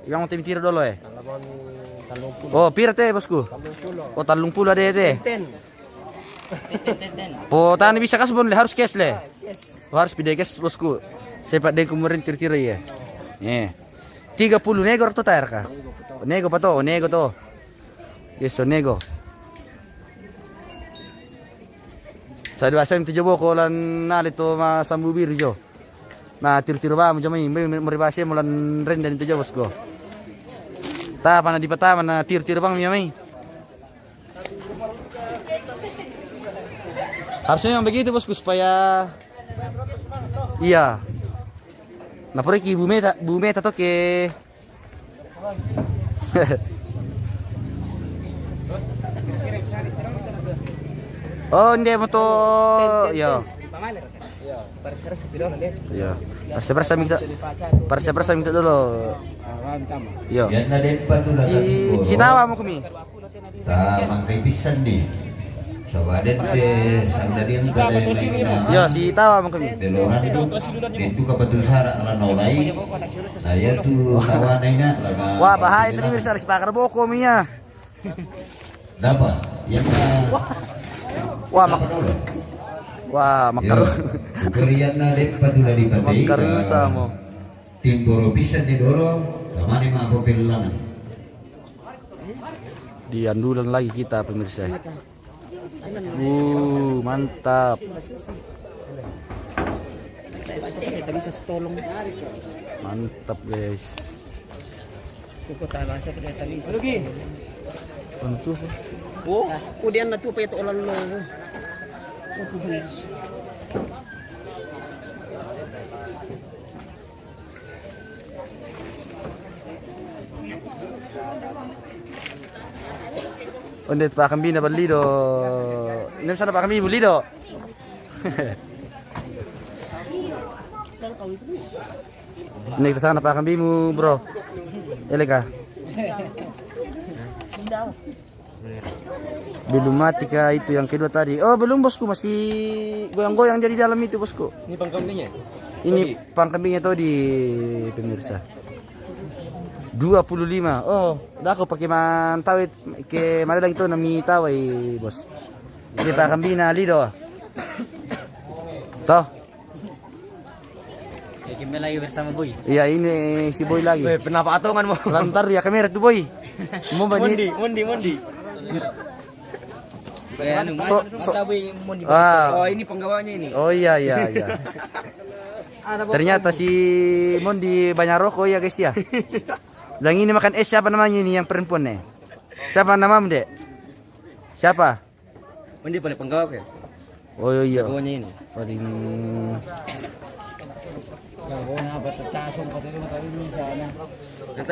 Iwan mau tiro dulu Oh, pira teh bosku? Oh, 30 ada teh. Po tani bisa kasbon le harus cash le. Oh, harus pide cash bosku. Saya pak deng kemarin tiro ya. 30 nego to tayar ka. Nego pa to, nego to. Yes, so nego. Sa dua sem tujuh ko lan nalito masambubir jo. Nah, tiro-tiro ba mo jamay, meribase mo lan ren dan tujuh bosku. Ta pana di peta mana tiro-tiro bang mamay. Harusnya yang begitu bosku supaya iya. Nah, pore ki bumeta to ke Oh, hindi mo to. Yo. Yo. Persa minta dulu. Yo. Yan na din pa doon. Si tawa mo kami. Tamang kaibisan ni. So, adet sang dari ang Yo, si tawa mo kami. Teloran itu, itu kapatul sara ala naulai. Saya tuh kawanay nga. Wah, bahaya tadi mirsa si pakar boko minya. Dapat. Yan na. Wah, Wah, makaru. Bukarian na din pa doon di patay. Makaru sa mo. Tim doro pisan ni doro. Namani mga papilangan. Diandulan lagi kita pemirsa. Mantap. Mantap guys. Untuk Oh, kemudian na tuh pa ito ulan lo. Onde pa kambina balido. Nem sana pa kami balido. Nek sana pa kami mu, bro. Eleka. Belum mati kah itu yang kedua tadi? Oh, belum bosku, masih goyang-goyang jadi dalam itu bosku. Ini pangkambingnya? Ini pangkambingnya tuh di pemirsa. 25. Oh, udah aku pakai mantawit ke mana lagi tuh nami tawai, bos. Ini pangkambing na lido. Toh. Ya, kami lagi bersama Boy. Iya, ini si Boy lagi. Pernah patungan mo? Lantar ya kamera tuh Boy. Mau bani. Mundi. Boy Mondi. Ah. Oh, ini penggawanya ini. Oh iya. Ternyata si Mondi banyak rokok ya guys ya. Dan ini makan es siapa namanya ini yang perempuan nih? Siapa namamu dek? Siapa? Mundi paling penggawa ya. Oh iya. Penggawanya ini. Paling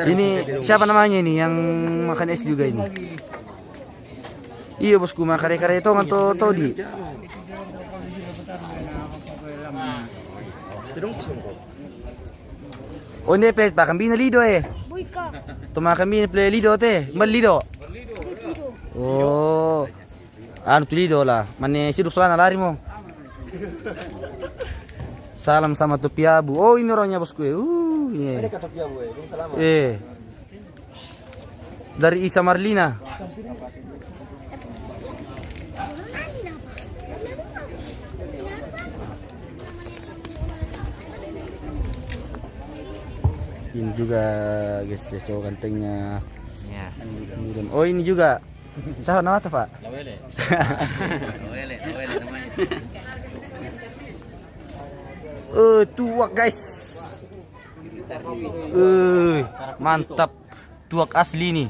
ini siapa namanya ini yang makan es juga ini? Iya bosku, makan kare-kare itu nganto todi. Oh ini pet pa kambing na lido eh. Buika. Tuma kambing play lido te, mal lido. Oh. Anu tu lido lah. Mane sirup sana lari mo. Salam sama Topiabu. Oh ini orangnya bosku. Ini. Dari Isa Marlina. Ini juga guys ya cowok gantengnya. Ya. Oh ini juga. Siapa nama tuh Pak? Lawele namanya. Tuak guys. Mantap. Tuak asli nih.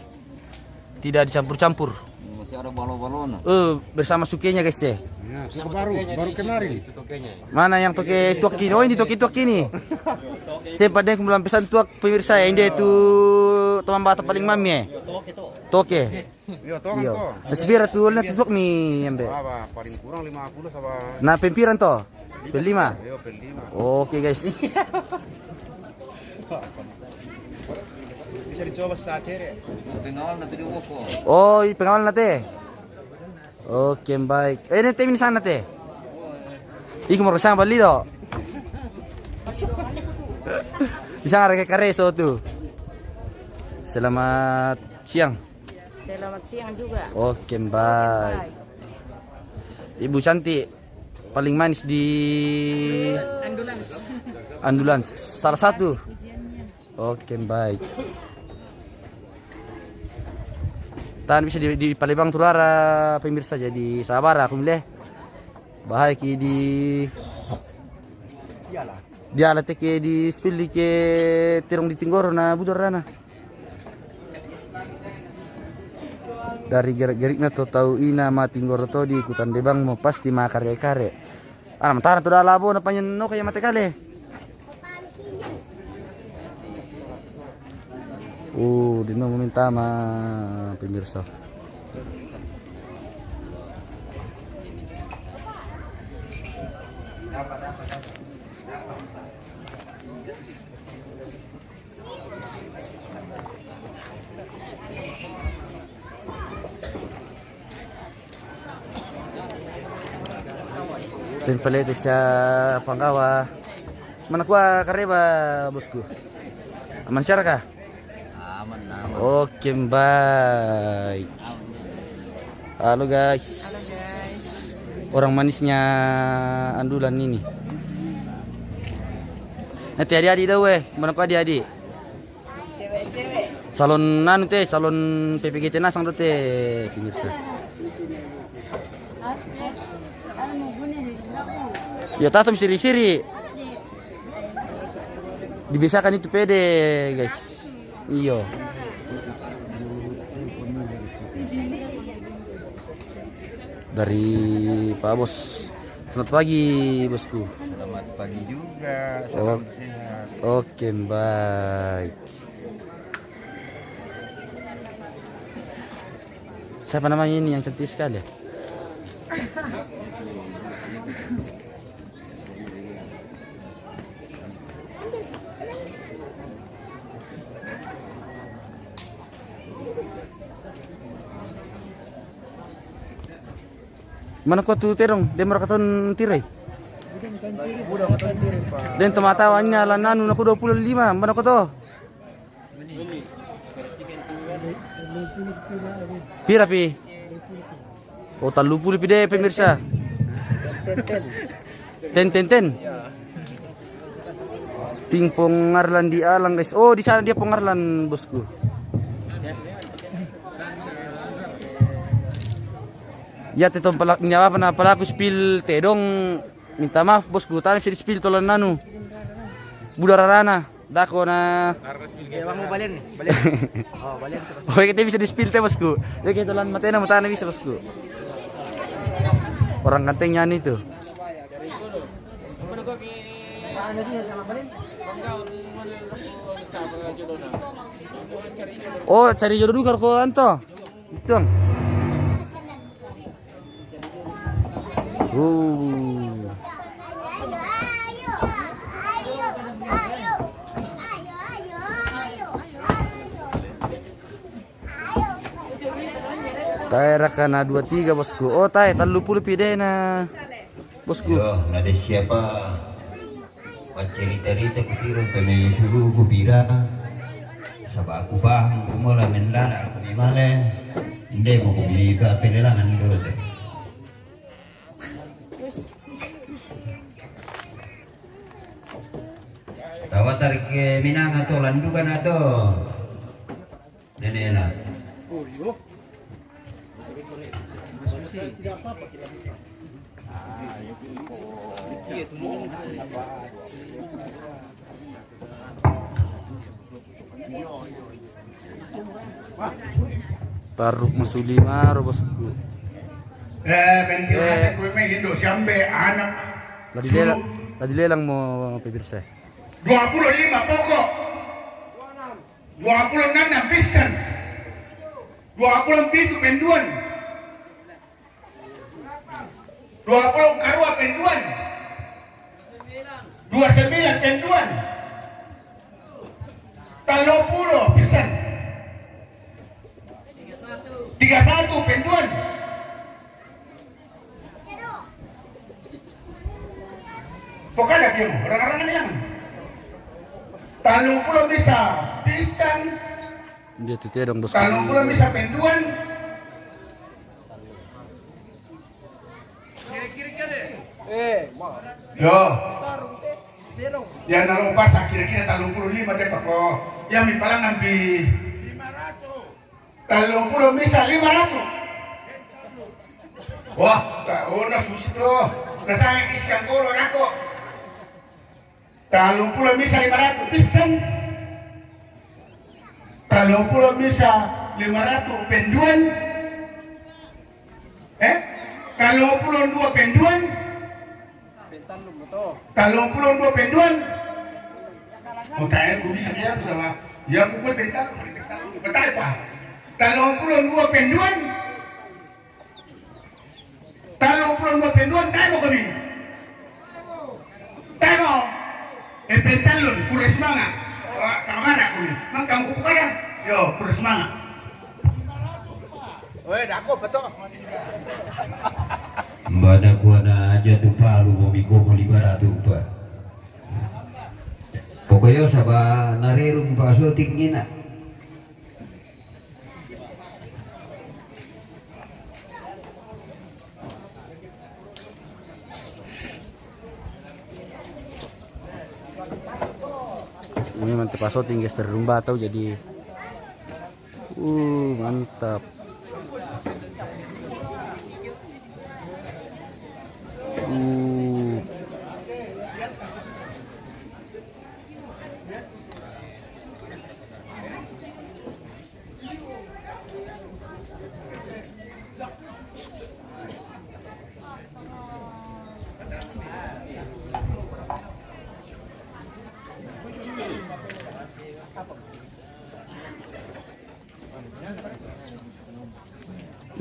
Tidak dicampur-campur. Masih ada balo-balona. Bersama sukenya guys ya. baru kemarin. Mana yang toke tuak ini? Oh ini toke ini. Saya pada yang belum pesan tuak pemirsa ya. Ini itu teman bata paling mami ya. Toke. Iya, toh kan toh. Nasibira tuh lihat tuak mi ambe. Apa paling kurang 50 sama Nah pempiran toh. Pelima. Yo pelima. Oke guys. Bisa dicoba sacere. Pengawal na tuloy ko. Oh, pengawal nate. Oke, baik. Nanti min sana te. Iku mau kesana bali do. Bisa ngarek kareso tuh. Selamat siang. Selamat siang juga. Oke, baik. Ibu cantik paling manis di Andulans. Salah satu. Oke, baik. Tahan bisa di Palembang Tulara pemirsa jadi sabar aku milih. Bahaya ki di dia alat ke di spill ke tirong di tinggoro na budor rana. Dari gerak-gerik na to tahu ina ma tinggoro to di ikutan debang mau pasti ma kare-kare. Mentara to dah labo na panyen no kaya mate kale. Di no meminta ma pemirsa. Dan palit siya panggawa. Mana kuah kareba bosku? Aman siya ka? Aman. Oke, baik. Halo guys. Orang manisnya Andulan ini. Nanti adik-adik dah weh. Mana kau adik-adik? Cewek-cewek. Calon nanu teh, calon PPGT Nasang tuh teh, pemirsa. Ya tatam siri-siri. Dibiasakan itu pede, guys. Iyo. Dari Pak Bos. Selamat pagi, bosku. Selamat pagi juga. Salam sehat. Oke, baik. Siapa namanya ini yang cantik sekali ya? Mana kau tuh terong? Dia merakaton tirai. Dan tematawannya lah nanu aku 25. Mana kau tuh? Pira pi? Oh 30 pi deh pemirsa. Ten. Sping Pongarlan di Alang guys. Oh di sana dia Pongarlan bosku. Ya tetong pelaku spill tedong minta maaf bosku. Tadi bisa di spill tolan nanu. Budara rana. Dako na. Ya, bang mau balen nih, balen. Oh, balen terus. Oh kita bisa di spill teh bosku. Ya kita tolan matena matana bisa bosku. Orang kantengnya nih tuh. Oh cari jodoh dulu karo anto. Itu. Daerah kana 23 bosku. Oh tay 30 pidena. Bosku. Yo, ada siapa? Cerita-cerita kutiro kami suruh kubira. Sabah aku paham kumula menlala aku di male. Hindi mo kubira pelelangan doon. Tawatar ke Minang atau landukan atau Nenela. Taruk Masulima bosku. Bentar gue main Indo sampai anak. Tadi lelang mau pebirsa. 25 pokok. 26 pisan. 27 penduan. 20 karua penduan. 29 penduan. 30 pisan. 31 penduan. Pokoknya dia orang-orang yang 30 bisa pisan. Dia tuh dong bosku. 30 bisa penduan. Yo. Ya naruh pas kira-kira 35 deh Pak. Yang mi palangan di 30 bisa 500. Wah, udah susah tuh. Nasangin iskan koro aku. 30 bisa 500 pisan. 30 bisa 500 penduan. Kalau 32 penduan. Kalau 32 penduan. Mau tanya gue bisa dia bisa lah. Ya aku buat bentar. Bentar Pak. Kalau 32 penduan. Kalau 32 penduan tayo ko ni. Tayo. Pentalon pura semangat. Sama mana aku ni? Mang kamu ko kaya. Yo, pura semangat. Weh, dako betul. Mbada kuana aja tuh palu mau mikomo di barat tuh Pak. Pokoknya sabah narirung Pak Sotik ngina. Ini mantap paso tinggi terumba atau jadi mantap.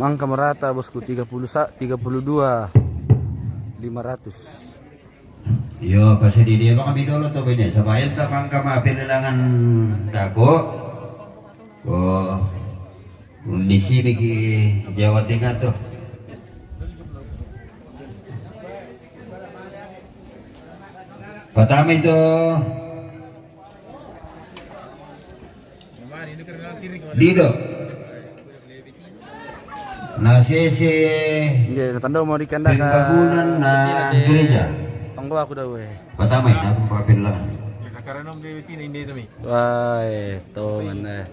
Mangka merata bosku 32 500. Yo kasi di dia kami dulu tuh beda sabayan tak mangka ma pelelangan dako. Oh di sini ki Jawa Tengah tuh. Pertama itu Dido. Nasese Nggih, tanda mau dikandak Pembangunan na gereja. Tanggo aku dah weh. Pertama ini aku pakai pelelangan. Karena dia betina ini tu mi. Wah, to mana.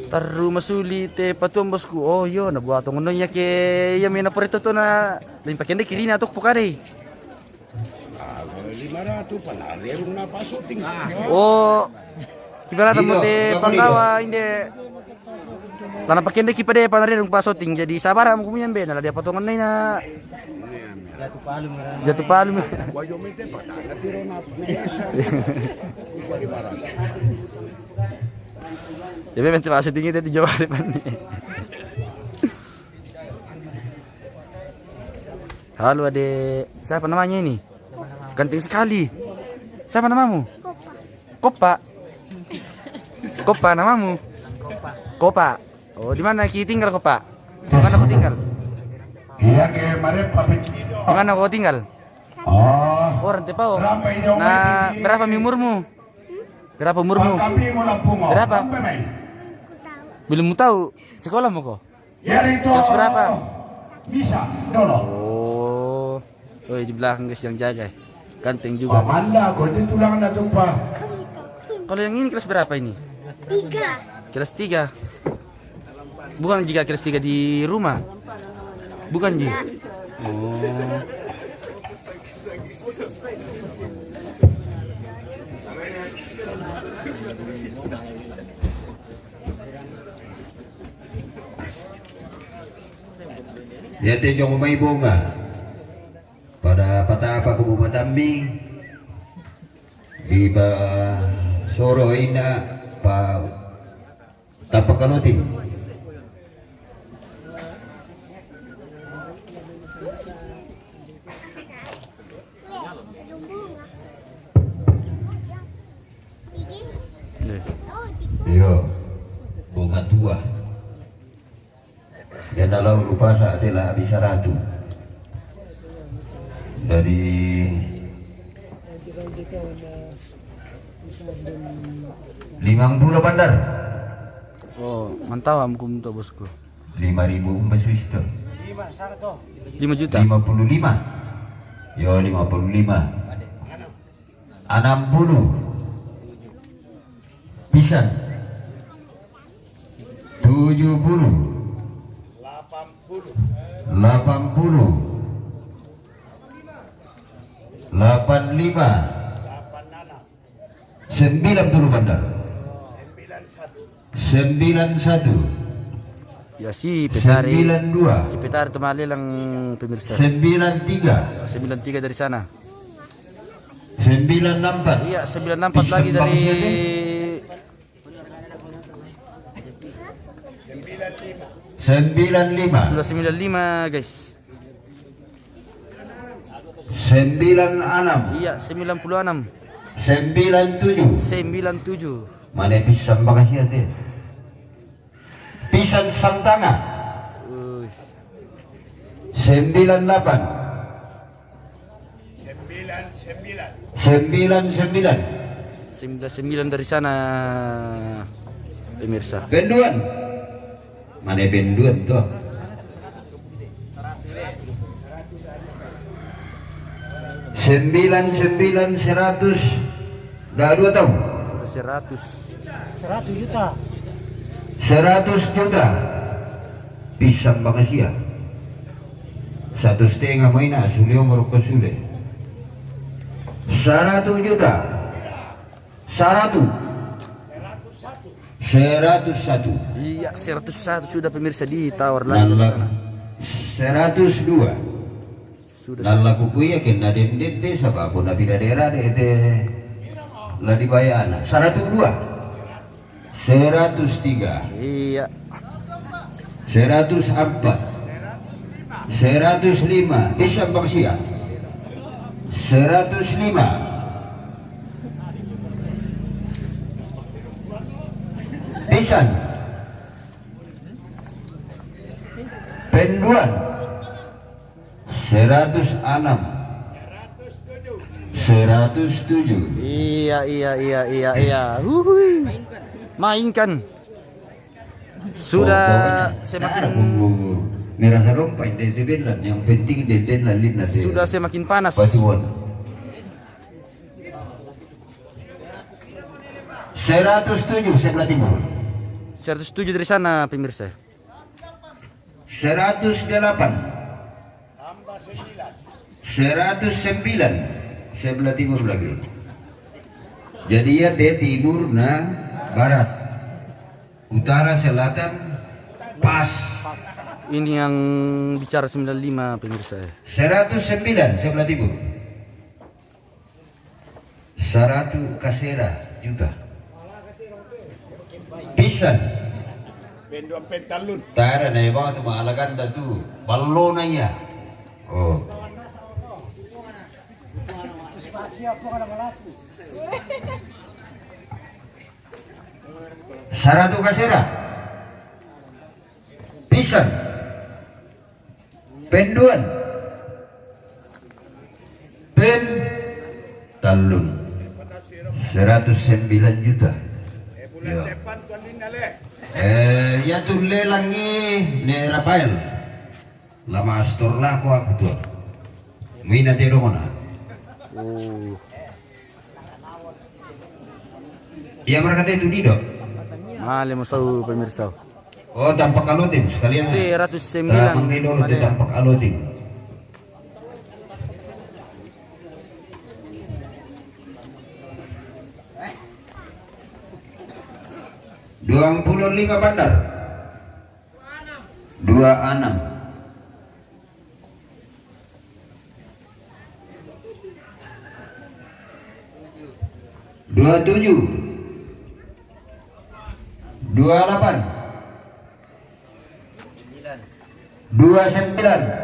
Taru masuli te patum bosku. Oh yo na buat ngono nya ke ya mina por to na lain pakai de kirina tok pukare. 500 panarero na pasuting. Oh. Sigara tamo te pangawa inde. Lana pakai de kipade panarero pasoting jadi sabar am kumyan be na dia patungan na. Jatuh palu. Wajo mete patanga tiro na pesa. Kuali barat. Ya memang terasa tinggi tadi Jawa depan nih. Halo adek, siapa namanya ini? Ganteng sekali. Siapa namamu? Kopa. Kopa namamu? Kopa. Oh di mana ki tinggal Kopa? Di mana kau tinggal? Iya ke mare papit. Di mana kau tinggal? Oh. Oh Rantepao. Nah berapa umurmu? Berapa umurmu? Berapa? Belum tahu. Sekolah mau kok? Kelas berapa? Bisa, dolo. Oh. Oh di belakang guys yang jaga. Ganteng juga. Amanda, kau itu tulang na tupa. Kalau yang ini kelas berapa ini? 3. Kelas 3. Bukan jika kelas 3 di rumah. Bukan Ji. Oh. Ya tejong may bunga pada patapa ko bumatambing di ba soroy na pa tapakalutin. Yo, bunga tua. Dan dalam lupa saat telah habis ratu dari 50 bandar. Oh, mantap amkum to bosku. 5.000 umpah Swiss 5 juta. 55. Yo 55. 60. Pisan. 70. 80 85 90 bandar 91 Ya si Petari. 92 Si Petari temali lang pemirsa. 93 93 dari sana. 94 Iya, 94 lagi dari 95 sudah 95 guys. 96 Iya, 96. 97 97. mana pisang makasih hati pisang santana Uy. 98 99 99 dari sana pemirsa. benduan mana benduan tuh 99 100 dah 2 tahun Sudah 100 juta. 100 juta pisang makasih 1,5 maina sulio merokok sule 100 juta 101 Iya, 101 sudah pemirsa ditawar lagi di sana. 102 Sudah dan laku kuya kena den sabab aku nabi daerah de lah dibayar 102 103 iya. 104 105 bisa baksia 105 pisan penduan 106 107 Iya. Huhui. Mainkan. Sudah semakin merasa rompai deden yang penting deden lalin nanti sudah semakin panas. pasuan 107 sebelah timur. 107 dari sana pemirsa. 108. 109 sebelah timur lagi. Jadi ya timur nah barat, utara, selatan, pas. Ini yang bicara 95 pemirsa. 109 sebelah timur. 100 kasera juta. Pisan. Benduan pentalun. Tara na iba tu maalagan da tu. Ballo na iya. Oh. Saratu kasera. Pisan. Penduan. Talun. 109 juta. Bulan depan tuan Lindale. Ya tu lelang ni Rafael. Lama astor lah aku tu. Mina tiro mana? Oh, Ia berkata itu Dido. mahal mo sa pemirsa. Oh, dampak alutin sekalian. 109. Ramang Dido itu dampak alutin. Lima bandar. 26. 27. 28. 29.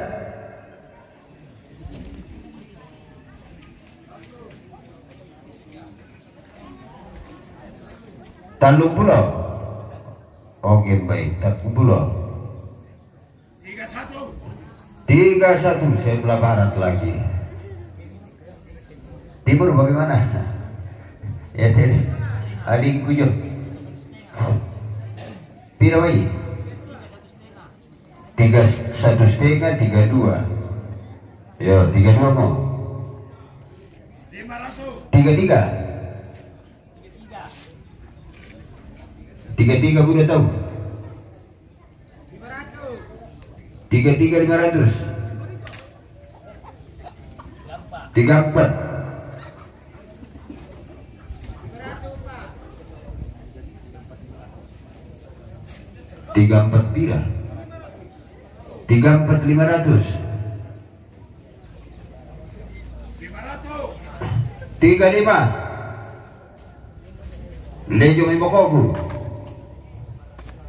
30. Oke baik, 30. 31 sebelah barat lagi. Timur bagaimana? Ya tadi adikku jo. Pirawai. 31,5, 32. Yo 32 mau. 33. 33 udah tahu. 33 500. 34. 34 pira. 34 500. 35. Lejo Memokogu.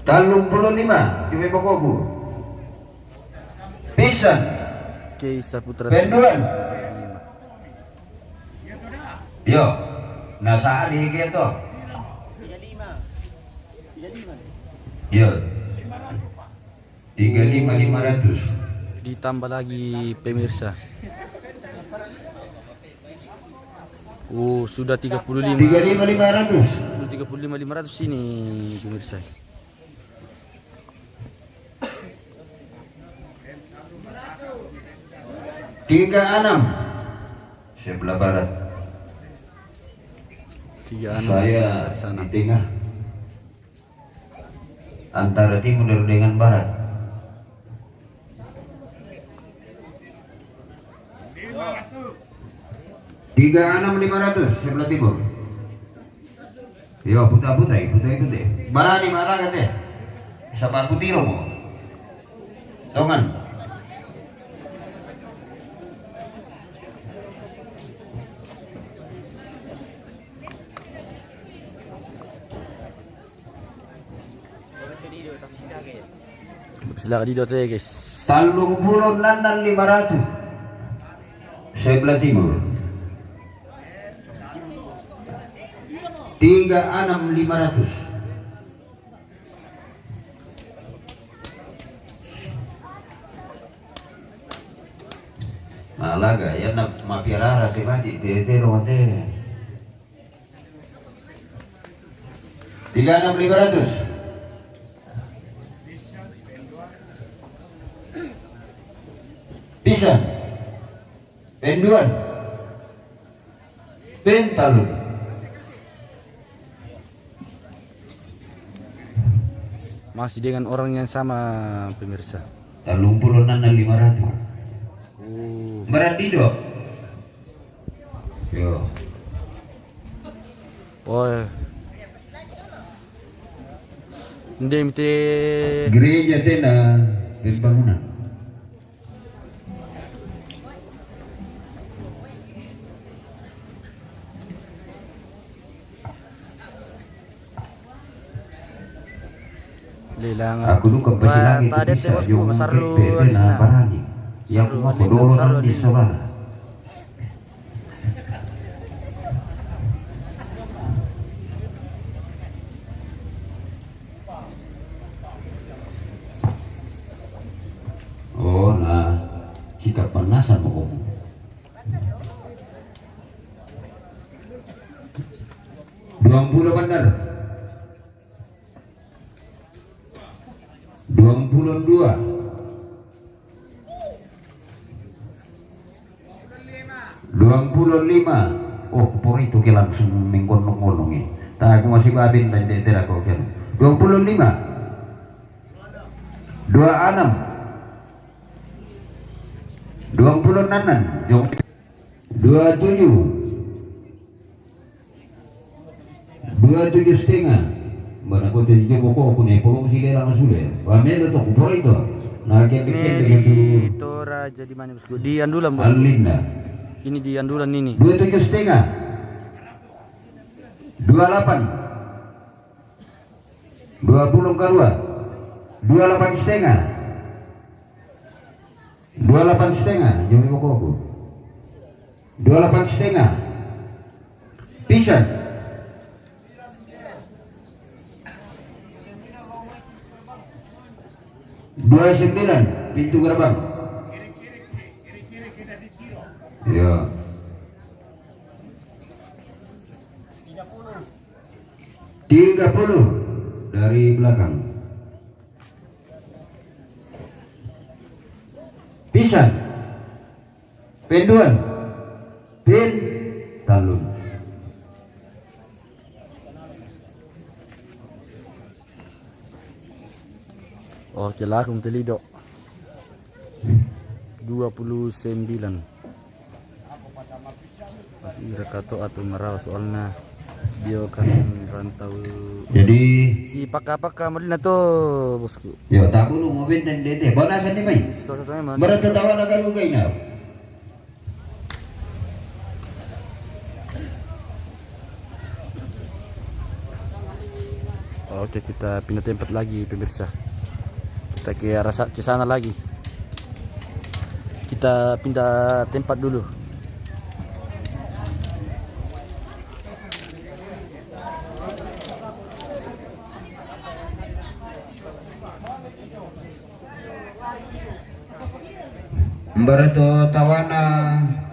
35 di Memokogu. Pisan. Oke, Saputra. Penduan. Yo, nasa di gitu. Yo. 35 500. Ditambah lagi pemirsa. Oh, sudah 35. 35 500. Sudah 35 500 ini pemirsa. Tiga 6 sebelah barat. 36 Saya dari sana. di tengah antara timur dengan barat. 36 500 sebelah timur. Yo putai. Mana di mana kan deh? Sama aku tiro mo. Tongan. Silakan di dot guys. 36 500 sebelah timur. 36 500. Malaga ya nak mapiarara tibaji tetero mate. 36 500. Pisan. Penduan. Pentalun. Masih dengan orang yang sama pemirsa. 36.500. Oh. Berat Dido. Yo. Oh. Hindi miti Gereja tenda pembangunan. lilang. Aku luka lagi itu Tadi bisa bosku yung masaru pepe na barani. Yang kuma kodoro di solar. Oh, nah, sikap panasan mo. 20 benar. 22. 25. Oh, por itu ke langsung menggonong-gonong eh. Tak aku masih babin dan tidak kau kan. 25. 26. 26. 27. 27 setengah. Mana kau tadi jauh kau aku nih, kalau masih lelang sudah. Wamel itu kupor itu. Nah, kian Itu raja di mana bosku? Di Andulan bosku. Alinda. Ini di Andulan ini. 27 setengah. 28. 20 kedua. 28 setengah. 28 setengah. Jangan mau kau. 28 setengah. Pisan. 29 pintu gerbang. Ya. 30 dari belakang. Pisan. Penduan. Pin talun. Oke lah, aku Lido. 29. Masih rekato atau merau soalnya dia kan rantau. Jadi Si paka-paka malina to bosku. yo tabu lu mobil dan dede. Bonasan ni mai. Saya mana? Bertatawa na galugay na. Oke, kita pindah tempat lagi pemirsa. Kita ke sana lagi. Kita pindah tempat dulu. Barato tawana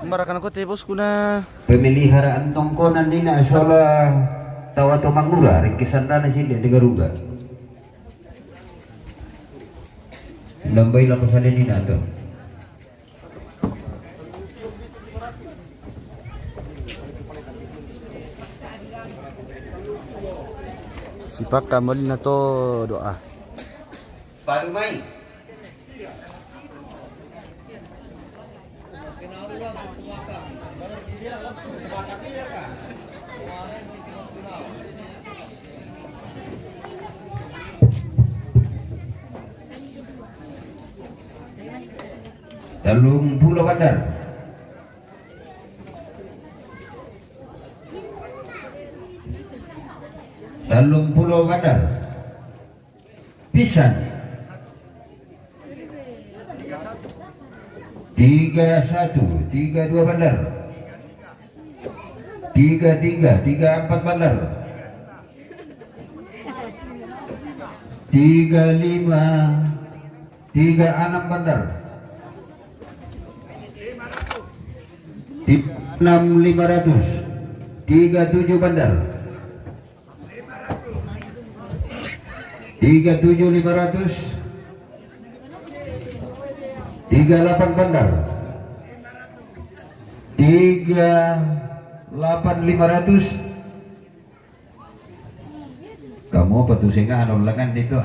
Marakan ko te bosku na. pemeliharaan tongkonan ni na sola tawa to mangura ringkisan na sini tiga ruga. Lambay lang sa ni na to. Si Paka malina to doa. Paano mai? Talung Pulau Bandar. Talung Pulau Bandar. Pisan. 31, 32 Bandar. 33, 34 Bandar. 35, 36 Bandar. 6.500. 37 Bandar. 37.500. 38 Bandar. 38.500. Kamu apa tuh sehingga anu lengan itu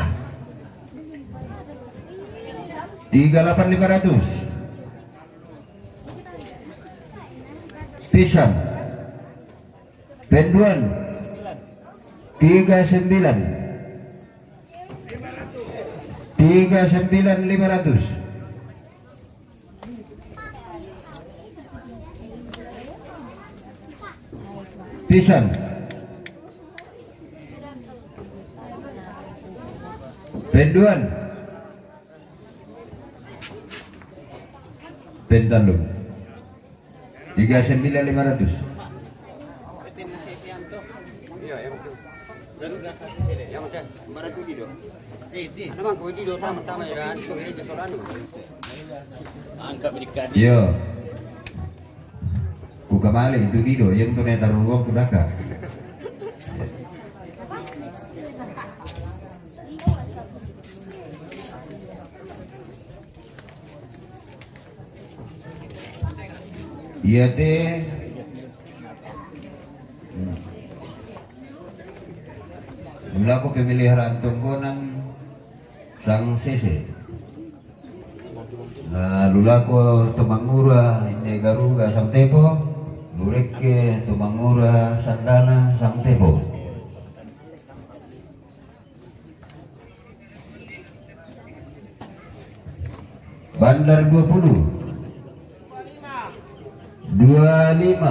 38.500. Pisang penduan 39.500. Pisang penduan pentalung 39.500. Yo, ku kembali itu Dido yang tuh netar uang kudaka. Iya teh. Mula ko pemiliharaan tunggonan sang sese. Lula ko tumangura ini garuga sang tepo, lurek ke tumangura sandana sang tepo. Bandar 20 25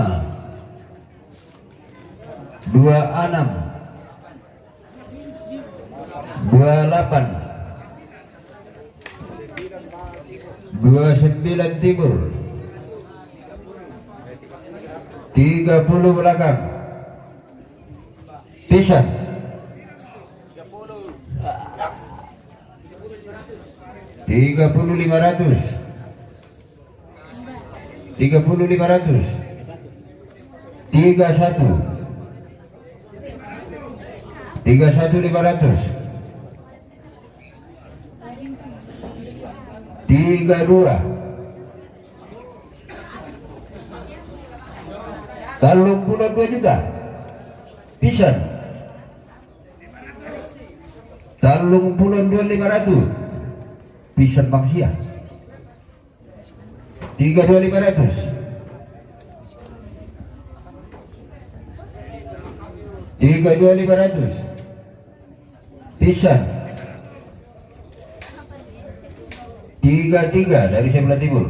26 28 29 timur 30 belakang pisang 30.500 31 500 32 32 juta pisang 32.500 pisang bangsia 32.500 pisang 33 dari sebelah timur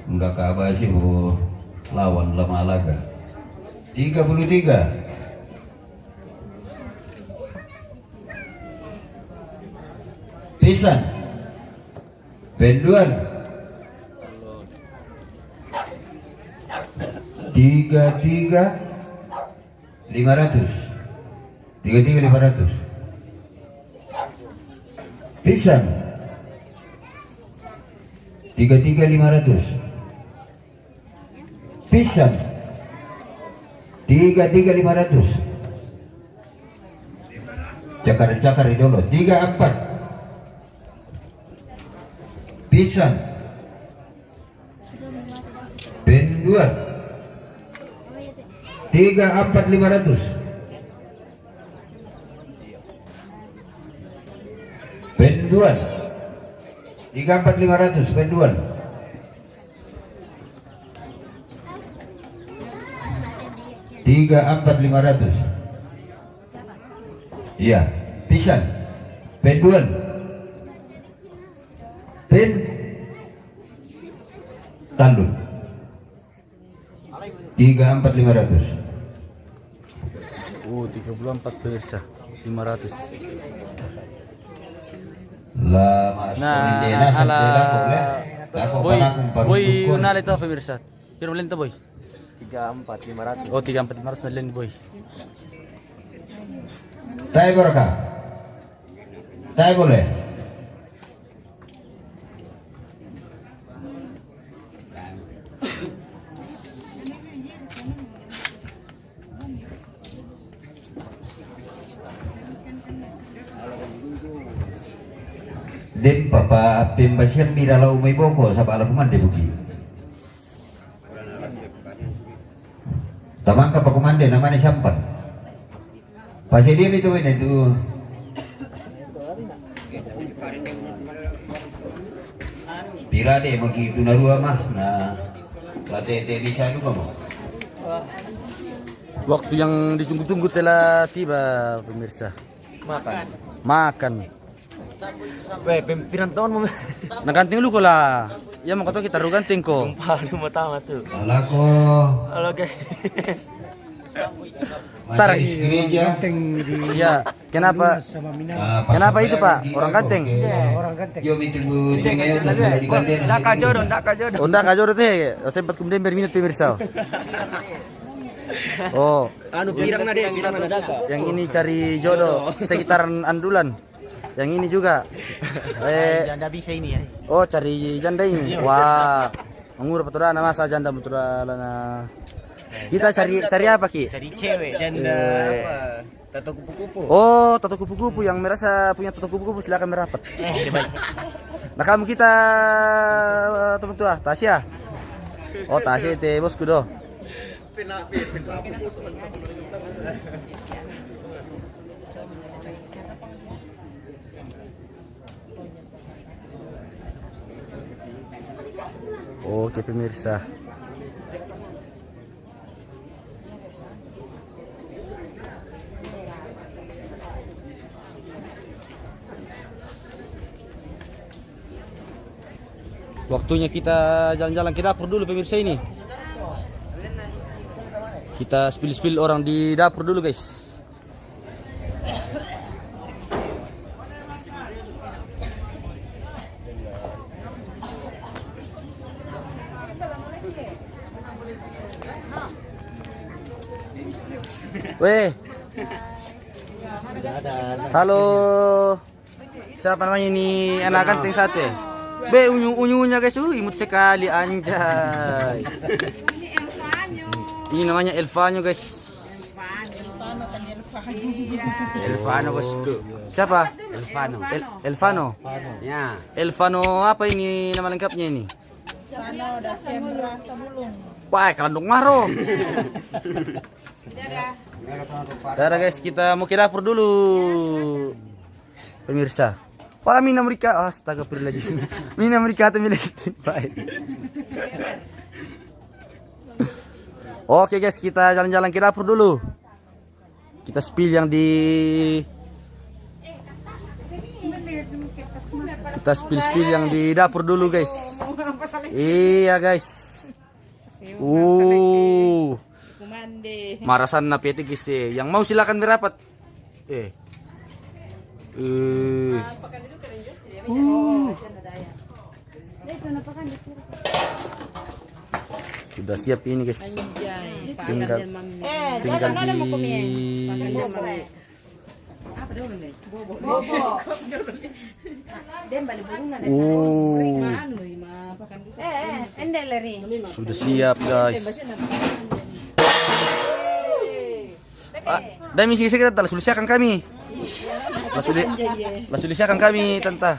33 lawan lama laga 33 pisang penduan 33.500 pisang 33.500 pisang 33.500 cakar dulu 34 pisang penduan 34.500 penduan 34.500 penduan iya pisang penduan pen tandun 34.500 34 pemirsa 500. Boy unal itu pemirsa. Pero beli itu boy. 34.500. Oh 34.500 na lang boy. Tayo berapa? Tayo boleh? Dem papa pembasian miralau umay boko sa bala kumande buki. Tamang ka pa kumande naman ni sampan. Pasal dia itu mana itu? Pira deh begitu narua mah. Nah, latete bisa juga mau. Waktu yang ditunggu-tunggu telah tiba pemirsa. Makan. Weh, pimpinan tahun mau. Naganting lu ko lah. Ya mau kata kita ruganting ko. Paling utama tuh. Alako. Halo guys. Tar. Majelis gereja. Ya, kenapa? Kenapa itu Pak? Orang ganteng? Yo mitunggu tengayo di ganteng. Ndak kajodoh, ndak kajodoh. Onda kajor teh. Sempat kemudian berminat pemirsa. Oh, Anu pirang na deh, pirang na daka. yang ini cari jodoh sekitaran Andulan. Yang ini juga. Janda bisa ini ya. Oh, cari janda ini. Wah. Mengurus peturana masa janda peturana. Kita cari apa, Ki? Jadi cewek janda apa? Tato kupu-kupu. Oh, tato kupu-kupu yang merasa punya tato kupu-kupu silakan merapat. Nah, kamu kita teman tua, Tasya. Oh, Tasya teh bosku doh. Oke pemirsa. Waktunya kita jalan-jalan ke dapur dulu pemirsa ini. Kita spill orang di dapur dulu guys. Weh. Halo. Siapa namanya ini? Anak ganteng sate. Be unyu-unyunya guys, imut sekali anjay. Ini namanya Elvanyo guys. Elvano bosku. Siapa? Elvano. Elvano. Ya. Elvano apa ini nama lengkapnya ini? Sana udah siap merasa bulung. Wah, kelandung maro. Dadah guys, kita mau ke dapur dulu. Pemirsa. Wah, Mina mereka. Astaga, lagi. Mina mereka tuh milik. Baik. Oke guys, kita jalan-jalan ke dapur dulu. Kita spill yang di yang di dapur dulu guys. Iya guys. Marasan na peti guys. Yang mau silakan merapat. Sudah siap ini guys. Tinggal sudah siap guys. Dami kita telah solusikan kami. Lah solusikan kami tante.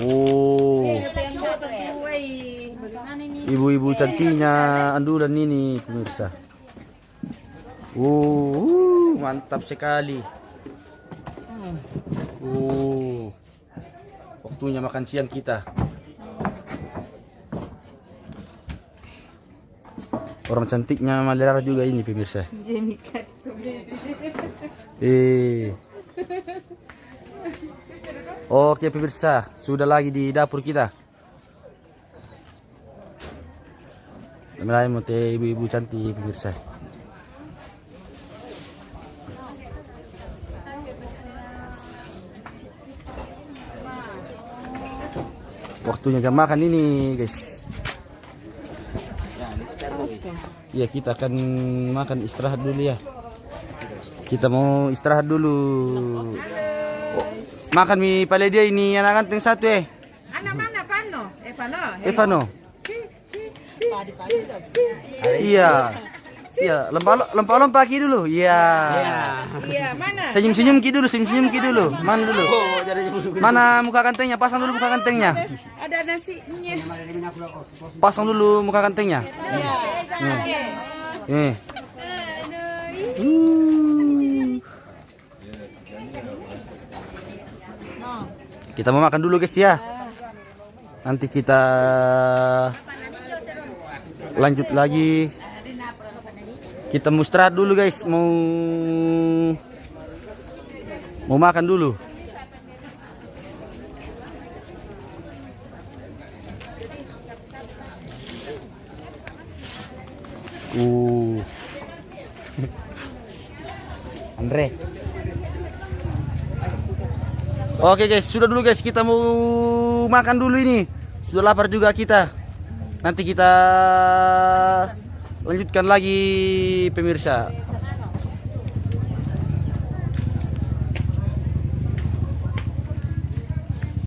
Oh. Ibu-ibu cantiknya Andulan ini pemirsa. Mantap sekali. Waktunya makan siang kita. Orang cantiknya Malera juga ini pemirsa. Oke pemirsa, sudah lagi di dapur kita. Mulai mau ibu-ibu cantik pemirsa. Waktunya jam makan ini guys. Ya kita akan makan istirahat dulu ya. Kita mau istirahat dulu. Makan mie pale dia ini anak ganteng satu Anak mana Pano? Evano. Iya. Iya, lompat ki dulu. Iya. Iya, mana? Senyum-senyum ki dulu. Mana dulu? Mana muka gantengnya? Pasang dulu muka gantengnya. Ada nasinya. Pasang dulu muka gantengnya. Kita mau makan dulu guys ya. Nanti kita lanjut lagi. Kita mau istirahat dulu guys. Mau makan dulu. Andre. Oke guys, sudah dulu guys, kita mau makan dulu ini. Sudah lapar juga kita. Nanti kita lanjutkan lagi pemirsa.